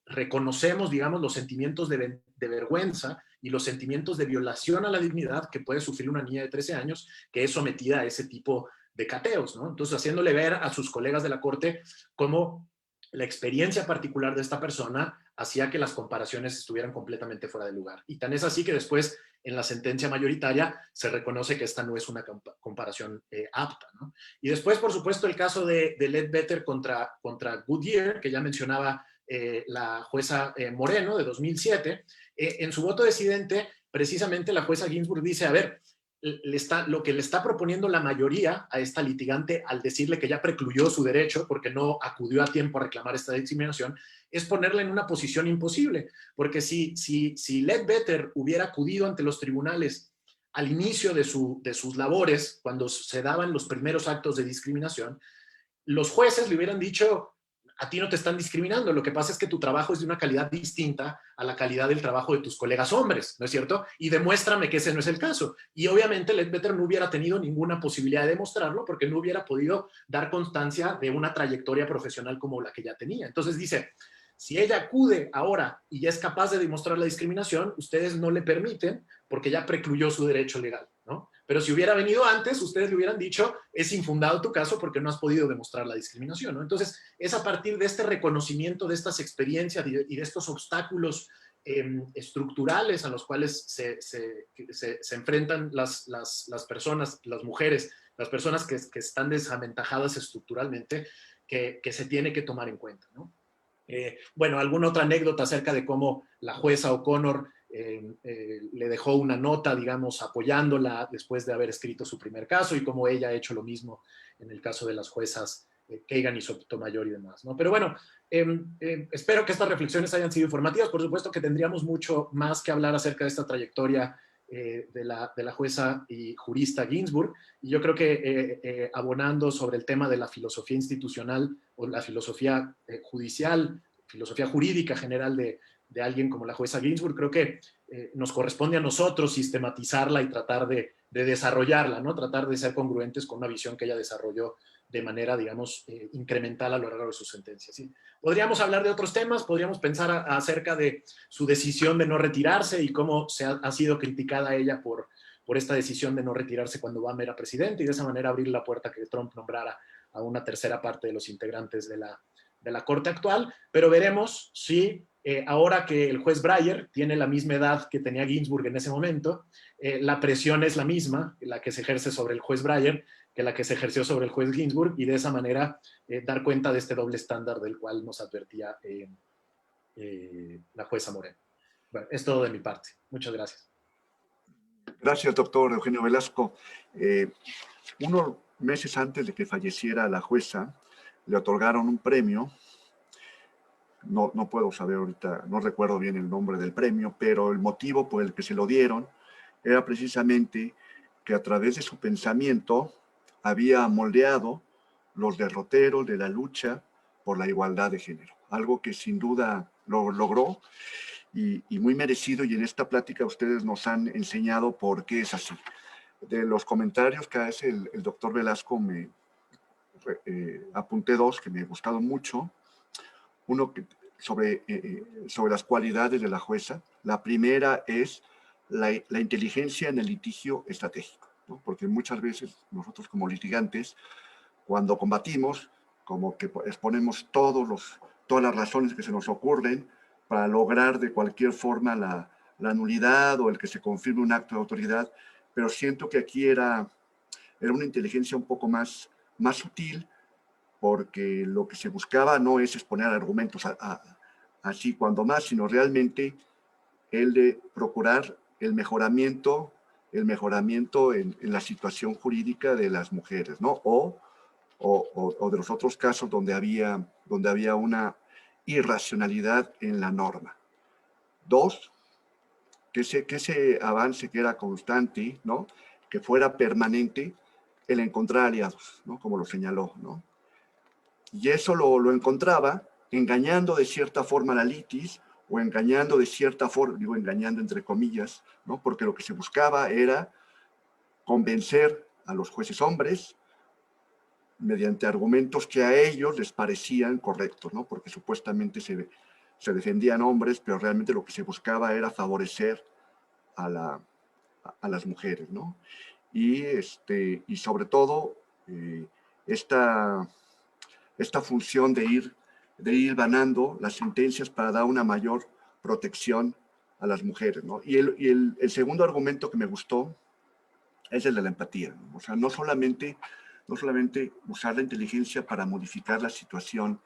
reconocemos, digamos, los sentimientos de vergüenza y los sentimientos de violación a la dignidad que puede sufrir una niña de 13 años que es sometida a ese tipo de cateos, ¿no? Entonces, haciéndole ver a sus colegas de la Corte cómo la experiencia particular de esta persona hacía que las comparaciones estuvieran completamente fuera de lugar. Y tan es así que después, en la sentencia mayoritaria, se reconoce que esta no es una comparación apta, ¿no? Y después, por supuesto, el caso de Ledbetter contra Goodyear, que ya mencionaba la jueza Moreno, de 2007. En su voto decidente, precisamente la jueza Ginsburg dice, a ver, lo que le está proponiendo la mayoría a esta litigante al decirle que ya precluyó su derecho porque no acudió a tiempo a reclamar esta discriminación, es ponerla en una posición imposible, porque si Ledbetter hubiera acudido ante los tribunales al inicio de sus labores, cuando se daban los primeros actos de discriminación, los jueces le hubieran dicho, a ti no te están discriminando, lo que pasa es que tu trabajo es de una calidad distinta a la calidad del trabajo de tus colegas hombres, ¿no es cierto? Y demuéstrame que ese no es el caso. Y obviamente Ledbetter no hubiera tenido ninguna posibilidad de demostrarlo porque no hubiera podido dar constancia de una trayectoria profesional como la que ya tenía. Entonces dice, si ella acude ahora y ya es capaz de demostrar la discriminación, ustedes no le permiten porque ya precluyó su derecho legal, ¿no? Pero si hubiera venido antes, ustedes le hubieran dicho, es infundado tu caso porque no has podido demostrar la discriminación, ¿no? Entonces, es a partir de este reconocimiento de estas experiencias y de estos obstáculos estructurales a los cuales se enfrentan las personas, las mujeres, las personas que están desaventajadas estructuralmente, que se tiene que tomar en cuenta, ¿no? Bueno, alguna otra anécdota acerca de cómo la jueza O'Connor le dejó una nota, digamos, apoyándola después de haber escrito su primer caso y cómo ella ha hecho lo mismo en el caso de las juezas Kagan y Sotomayor y demás, ¿no? Pero bueno, espero que estas reflexiones hayan sido informativas. Por supuesto que tendríamos mucho más que hablar acerca de esta trayectoria de la jueza y jurista Ginsburg, y yo creo que abonando sobre el tema de la filosofía institucional o la filosofía judicial, filosofía jurídica general de alguien como la jueza Ginsburg, creo que nos corresponde a nosotros sistematizarla y tratar de desarrollarla, ¿no? Tratar de ser congruentes con una visión que ella desarrolló de manera, digamos, incremental a lo largo de sus sentencias, ¿sí? Podríamos hablar de otros temas, podríamos pensar acerca de su decisión de no retirarse y cómo ha sido criticada ella por esta decisión de no retirarse cuando Obama era presidente y de esa manera abrir la puerta que Trump nombrara a una tercera parte de los integrantes de la Corte actual, pero veremos si ahora que el juez Breyer tiene la misma edad que tenía Ginsburg en ese momento, la presión es la misma, la que se ejerce sobre el juez Breyer, que la que se ejerció sobre el juez Ginsburg, y de esa manera dar cuenta de este doble estándar del cual nos advertía la jueza Moreno. Bueno, es todo de mi parte. Muchas gracias. Gracias, doctor Eugenio Velasco. Unos meses antes de que falleciera la jueza, le otorgaron un premio. No puedo saber ahorita, no recuerdo bien el nombre del premio, pero el motivo por el que se lo dieron era precisamente que a través de su pensamiento había moldeado los derroteros de la lucha por la igualdad de género, algo que sin duda lo logró y muy merecido, y en esta plática ustedes nos han enseñado por qué es así. De los comentarios que hace el doctor Velasco, me apunté dos que me gustaron mucho. Uno sobre las cualidades de la jueza. La primera es la inteligencia en el litigio estratégico, ¿no? Porque muchas veces nosotros como litigantes, cuando combatimos, como que exponemos todas las razones que se nos ocurren para lograr de cualquier forma la nulidad o el que se confirme un acto de autoridad, pero siento que aquí era una inteligencia un poco más sutil, porque lo que se buscaba no es exponer argumentos así cuando más, sino realmente el de procurar el mejoramiento en la situación jurídica de las mujeres, ¿no? O de los otros casos donde había una irracionalidad en la norma. Dos, que ese avance que era constante, ¿no? Que fuera permanente, el encontrar aliados, ¿no? Como lo señaló, ¿no? Y eso lo encontraba engañando de cierta forma a la litis, o engañando de cierta forma, digo engañando entre comillas, ¿no? Porque lo que se buscaba era convencer a los jueces hombres mediante argumentos que a ellos les parecían correctos, ¿no? Porque supuestamente se defendían hombres, pero realmente lo que se buscaba era favorecer a las mujeres, ¿no? Y sobre todo esta función de ir ganando las sentencias para dar una mayor protección a las mujeres, ¿no? Y el segundo argumento que me gustó es el de la empatía, ¿no? O sea, no solamente usar la inteligencia para modificar la situación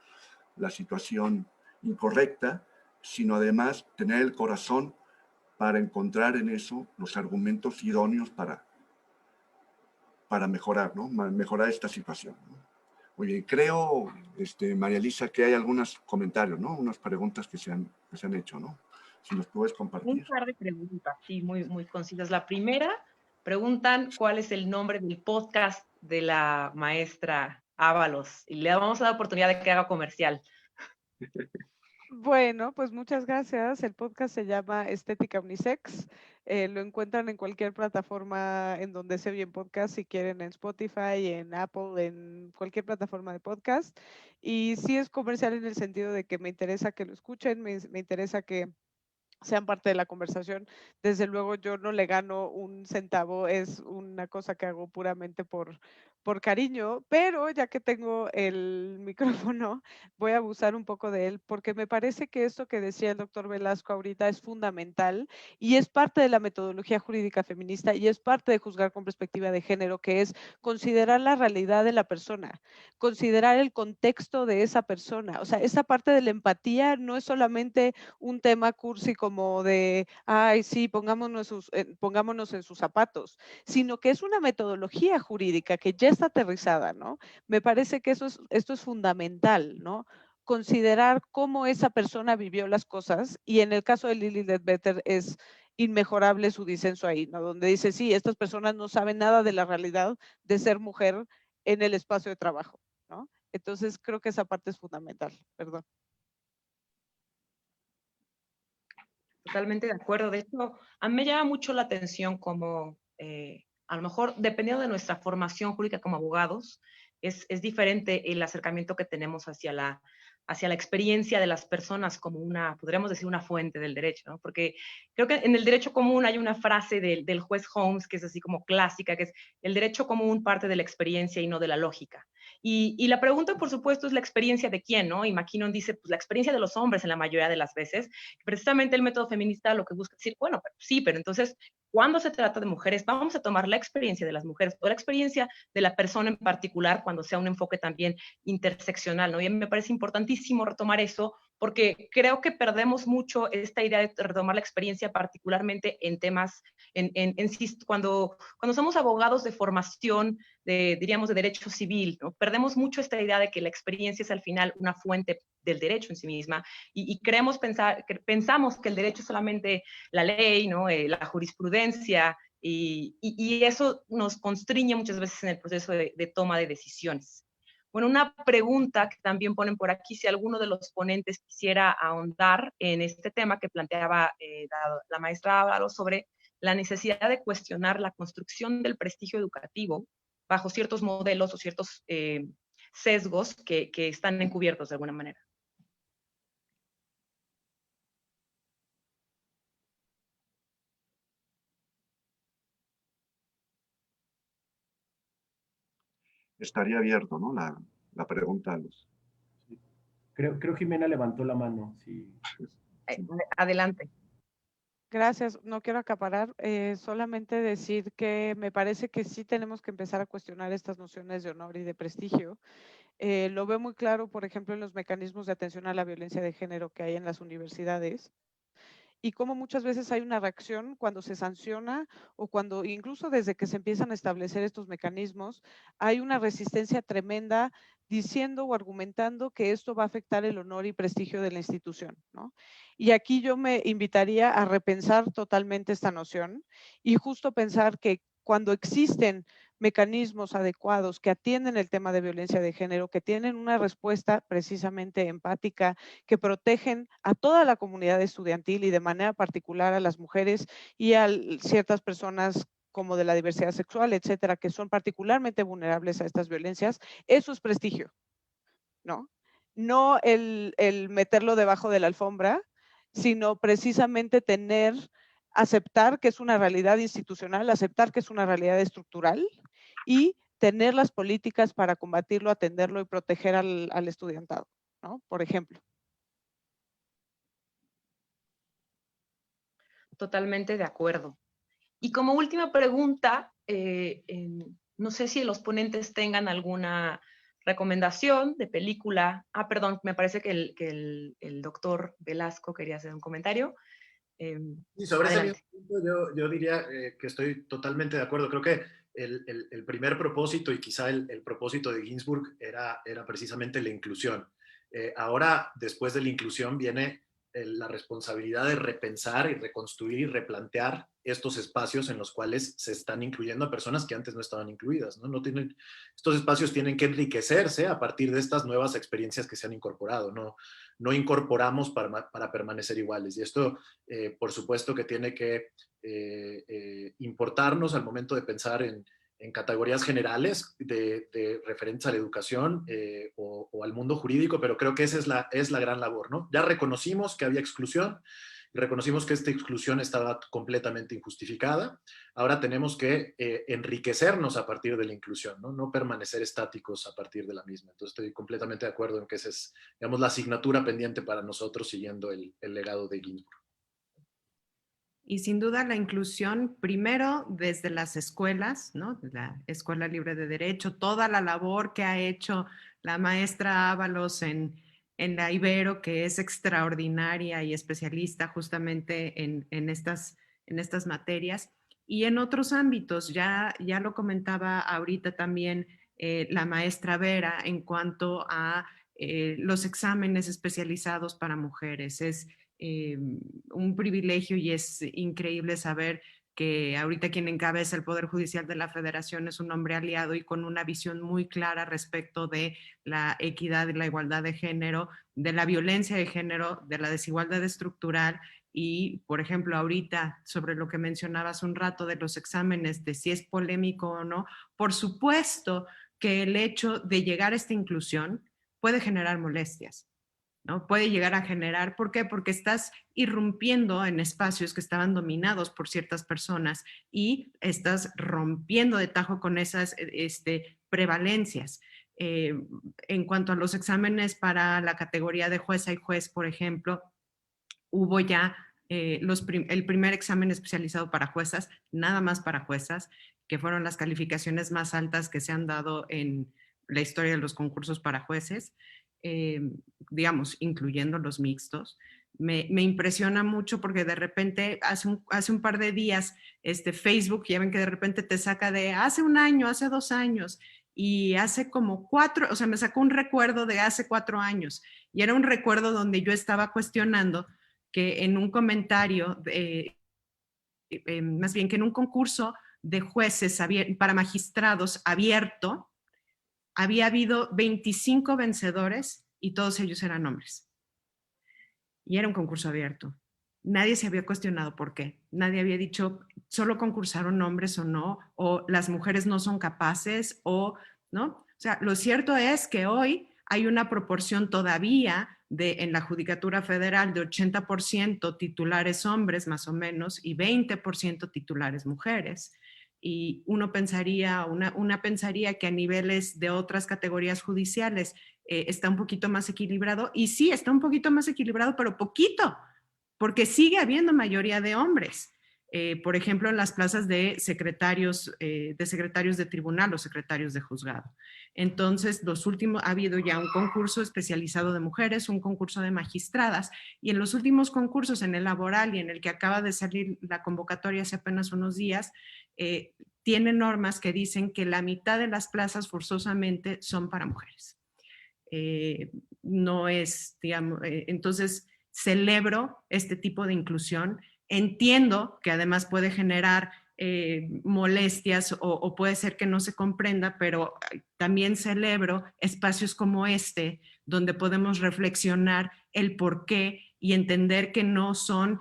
incorrecta, sino además tener el corazón para encontrar en eso los argumentos idóneos para mejorar, ¿no? Mejorar esta situación, ¿no? Muy bien, creo, María Elisa, que hay algunos comentarios, ¿no? Unas preguntas que se han hecho, ¿no? Si nos puedes compartir. Un par de preguntas, sí, muy, muy concisas. La primera, preguntan cuál es el nombre del podcast de la maestra Ábalos. Y le vamos a dar oportunidad de que haga comercial. Bueno, pues muchas gracias. El podcast se llama Estética Unisex. Lo encuentran en cualquier plataforma en donde se oyen podcast, si quieren en Spotify, en Apple, en cualquier plataforma de podcast. Y sí es comercial en el sentido de que me interesa que lo escuchen, me interesa que sean parte de la conversación. Desde luego yo no le gano un centavo, es una cosa que hago puramente por cariño, pero ya que tengo el micrófono, voy a abusar un poco de él, porque me parece que esto que decía el doctor Velasco ahorita es fundamental y es parte de la metodología jurídica feminista y es parte de juzgar con perspectiva de género, que es considerar la realidad de la persona, considerar el contexto de esa persona. O sea, esa parte de la empatía no es solamente un tema cursi como de, ay, sí, pongámonos en sus zapatos, sino que es una metodología jurídica que ya está aterrizada, ¿no? Me parece que esto es fundamental, ¿no? Considerar cómo esa persona vivió las cosas, y en el caso de Lili Ledbetter es inmejorable su disenso ahí, ¿no? Donde dice, sí, estas personas no saben nada de la realidad de ser mujer en el espacio de trabajo, ¿no? Entonces creo que esa parte es fundamental, perdón. Totalmente de acuerdo. De hecho, a mí me llama mucho la atención como, a lo mejor, dependiendo de nuestra formación jurídica como abogados, es diferente el acercamiento que tenemos hacia la experiencia de las personas como una, podríamos decir, una fuente del derecho, ¿no? Porque creo que en el derecho común hay una frase del juez Holmes que es así como clásica, que es el derecho común parte de la experiencia y no de la lógica. Y la pregunta, por supuesto, es la experiencia de quién, ¿no? Y McKinnon dice, pues la experiencia de los hombres en la mayoría de las veces. Precisamente el método feminista lo que busca decir, bueno, sí, pero entonces, cuando se trata de mujeres, vamos a tomar la experiencia de las mujeres o la experiencia de la persona en particular cuando sea un enfoque también interseccional, ¿no? Y me parece importantísimo retomar eso porque creo que perdemos mucho esta idea de retomar la experiencia, particularmente en temas, cuando somos abogados de formación, diríamos, de derecho civil, ¿no? Perdemos mucho esta idea de que la experiencia es al final una fuente del derecho en sí misma y pensamos que el derecho es solamente la ley, ¿no? La jurisprudencia y eso nos constriñe muchas veces en el proceso de toma de decisiones. Bueno, una pregunta que también ponen por aquí, si alguno de los ponentes quisiera ahondar en este tema que planteaba la maestra Ávalo sobre la necesidad de cuestionar la construcción del prestigio educativo bajo ciertos modelos o ciertos sesgos que están encubiertos de alguna manera. Estaría abierto, ¿no? La pregunta a los... Sí. Creo Jimena levantó la mano. Sí. Adelante. Gracias, no quiero acaparar, solamente decir que me parece que sí tenemos que empezar a cuestionar estas nociones de honor y de prestigio. Lo veo muy claro, por ejemplo, en los mecanismos de atención a la violencia de género que hay en las universidades y cómo muchas veces hay una reacción cuando se sanciona o cuando incluso desde que se empiezan a establecer estos mecanismos, hay una resistencia tremenda diciendo o argumentando que esto va a afectar el honor y prestigio de la institución, ¿no? Y aquí yo me invitaría a repensar totalmente esta noción y justo pensar que cuando existen mecanismos adecuados que atienden el tema de violencia de género, que tienen una respuesta precisamente empática, que protegen a toda la comunidad estudiantil y de manera particular a las mujeres y a ciertas personas como de la diversidad sexual, etcétera, que son particularmente vulnerables a estas violencias, eso es prestigio, ¿no? No el meterlo debajo de la alfombra, sino precisamente aceptar que es una realidad institucional, aceptar que es una realidad estructural y tener las políticas para combatirlo, atenderlo y proteger al estudiantado, ¿no? Por ejemplo. Totalmente de acuerdo. Y como última pregunta, no sé si los ponentes tengan alguna recomendación de película. Ah, perdón, me parece que el doctor Velasco quería hacer un comentario. Y sobre ese Adelante. mismo punto, yo diría que estoy totalmente de acuerdo. Creo que el primer propósito y quizá el propósito de Ginsburg era precisamente la inclusión. Ahora, después de la inclusión, viene la responsabilidad de repensar y reconstruir y replantear estos espacios en los cuales se están incluyendo a personas que antes no estaban incluidas, ¿no? Estos espacios tienen que enriquecerse a partir de estas nuevas experiencias que se han incorporado, no incorporamos para permanecer iguales. Y esto, por supuesto, que tiene que importarnos al momento de pensar en categorías generales de referentes a la educación o al mundo jurídico, pero creo que esa es la gran labor, ¿no? Ya reconocimos que había exclusión, reconocimos que esta exclusión estaba completamente injustificada, ahora tenemos que enriquecernos a partir de la inclusión, ¿no? No permanecer estáticos a partir de la misma. Entonces estoy completamente de acuerdo en que esa es, digamos, la asignatura pendiente para nosotros siguiendo el legado de Ginsburg. Y sin duda la inclusión, primero desde las escuelas, ¿no? La Escuela Libre de Derecho, toda la labor que ha hecho la maestra Ábalos en la Ibero, que es extraordinaria y especialista justamente en estas materias. Y en otros ámbitos, ya lo comentaba ahorita también la maestra Vera en cuanto a los exámenes especializados para mujeres. Es un privilegio y es increíble saber que ahorita quien encabeza el Poder Judicial de la Federación es un hombre aliado y con una visión muy clara respecto de la equidad y la igualdad de género, de la violencia de género, de la desigualdad estructural y, por ejemplo, ahorita sobre lo que mencionabas un rato de los exámenes, de si es polémico o no, por supuesto que el hecho de llegar a esta inclusión puede generar molestias, ¿no? Puede llegar a generar, ¿por qué? Porque estás irrumpiendo en espacios que estaban dominados por ciertas personas y estás rompiendo de tajo con esas prevalencias. En cuanto a los exámenes para la categoría de jueza y juez, por ejemplo, hubo ya el primer examen especializado para juezas, nada más para juezas, que fueron las calificaciones más altas que se han dado en la historia de los concursos para jueces. Digamos, incluyendo los mixtos. Me impresiona mucho porque de repente hace un par de días Facebook, ya ven que de repente te saca de hace un año, hace 2 años, y hace como 4, o sea, me sacó un recuerdo de hace 4 años, y era un recuerdo donde yo estaba cuestionando que en un comentario, más bien que en un concurso de jueces para magistrados abierto, había habido 25 vencedores y todos ellos eran hombres. Y era un concurso abierto. Nadie se había cuestionado por qué. Nadie había dicho, solo concursaron hombres o no, o las mujeres no son capaces, o, ¿no? O sea, lo cierto es que hoy hay una proporción todavía en la Judicatura Federal de 80% titulares hombres, más o menos, y 20% titulares mujeres. Y uno pensaría, una pensaría que a niveles de otras categorías judiciales está un poquito más equilibrado, y sí, está un poquito más equilibrado, pero poquito, porque sigue habiendo mayoría de hombres. Por ejemplo, en las plazas de secretarios de tribunal o secretarios de juzgado. Entonces, ha habido ya un concurso especializado de mujeres, un concurso de magistradas, y en los últimos concursos, en el laboral y en el que acaba de salir la convocatoria hace apenas unos días, tiene normas que dicen que la mitad de las plazas forzosamente son para mujeres. No es, digamos, entonces celebro este tipo de inclusión. Entiendo que además puede generar molestias o puede ser que no se comprenda, pero también celebro espacios como este, donde podemos reflexionar el por qué y entender que no son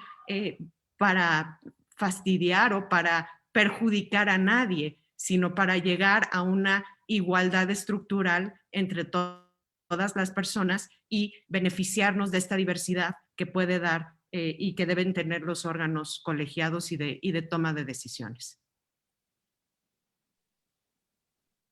para fastidiar o para perjudicar a nadie, sino para llegar a una igualdad estructural entre todas las personas y beneficiarnos de esta diversidad que puede dar y que deben tener los órganos colegiados y de toma de decisiones.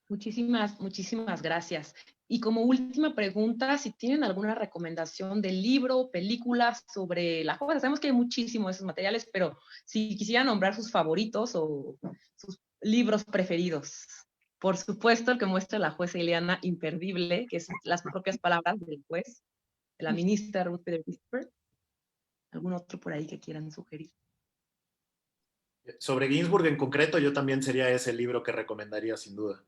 Muchísimas gracias. Y como última pregunta, si tienen alguna recomendación de libro, películas sobre la jueza. Sabemos que hay muchísimos de esos materiales, pero si quisieran nombrar sus favoritos o sus libros preferidos. Por supuesto, el que muestra la jueza Ileana, imperdible, que es las propias palabras del juez, de la ministra Ruth Bader Ginsburg. ¿Algún otro por ahí que quieran sugerir? Sobre Ginsburg en concreto, yo también sería ese libro que recomendaría sin duda.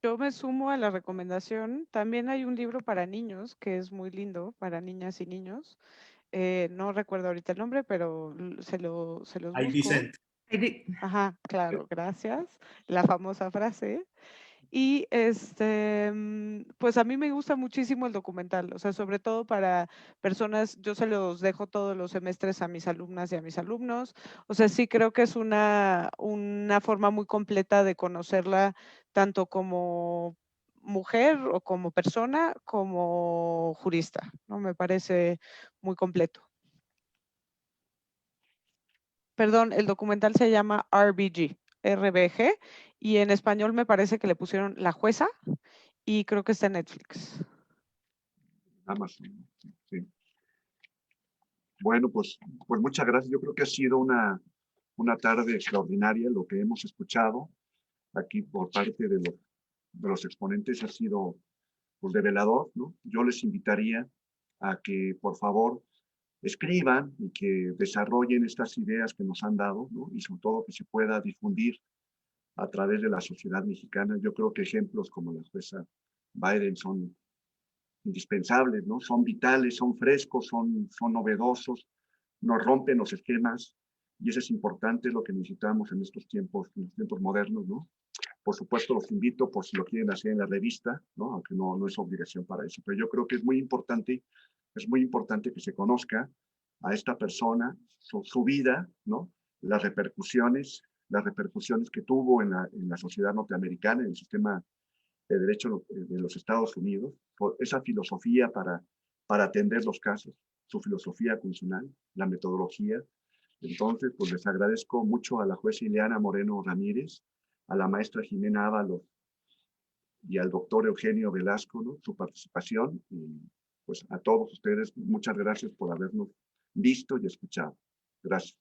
Yo me sumo a la recomendación. También hay un libro para niños que es muy lindo, para niñas y niños. No recuerdo ahorita el nombre, pero se los Hay busco. Vicente. Ajá, claro, gracias. La famosa frase. Y pues a mí me gusta muchísimo el documental, o sea, sobre todo para personas, yo se los dejo todos los semestres a mis alumnas y a mis alumnos. O sea, sí creo que es una forma muy completa de conocerla, tanto como mujer o como persona, como jurista, ¿no? Me parece muy completo. Perdón, el documental se llama RBG, y en español me parece que le pusieron La Jueza, y creo que está en Netflix. Amazon. Sí. Bueno, pues muchas gracias. Yo creo que ha sido una tarde extraordinaria lo que hemos escuchado aquí por parte de los exponentes. Ha sido pues, revelador, ¿no? Yo les invitaría a que por favor escriban y que desarrollen estas ideas que nos han dado, ¿no? Y sobre todo que se pueda difundir a través de la sociedad mexicana. Yo creo que ejemplos como la jueza Biden son indispensables, ¿no? Son vitales, son frescos, son novedosos, nos rompen los esquemas y eso es importante, lo que necesitamos en estos tiempos modernos, ¿no? Por supuesto, los invito por si lo quieren hacer en la revista, ¿no? Aunque no es obligación para eso, pero yo creo que es muy importante que se conozca a esta persona, su vida, ¿no? Las repercusiones que tuvo en la sociedad norteamericana, en el sistema de derecho de los Estados Unidos, por esa filosofía para atender los casos, su filosofía funcional, la metodología. Entonces, pues les agradezco mucho a la jueza Ileana Moreno Ramírez, a la maestra Jimena Ábalos y al doctor Eugenio Velasco, ¿no? Su participación. Y pues a todos ustedes, muchas gracias por habernos visto y escuchado. Gracias.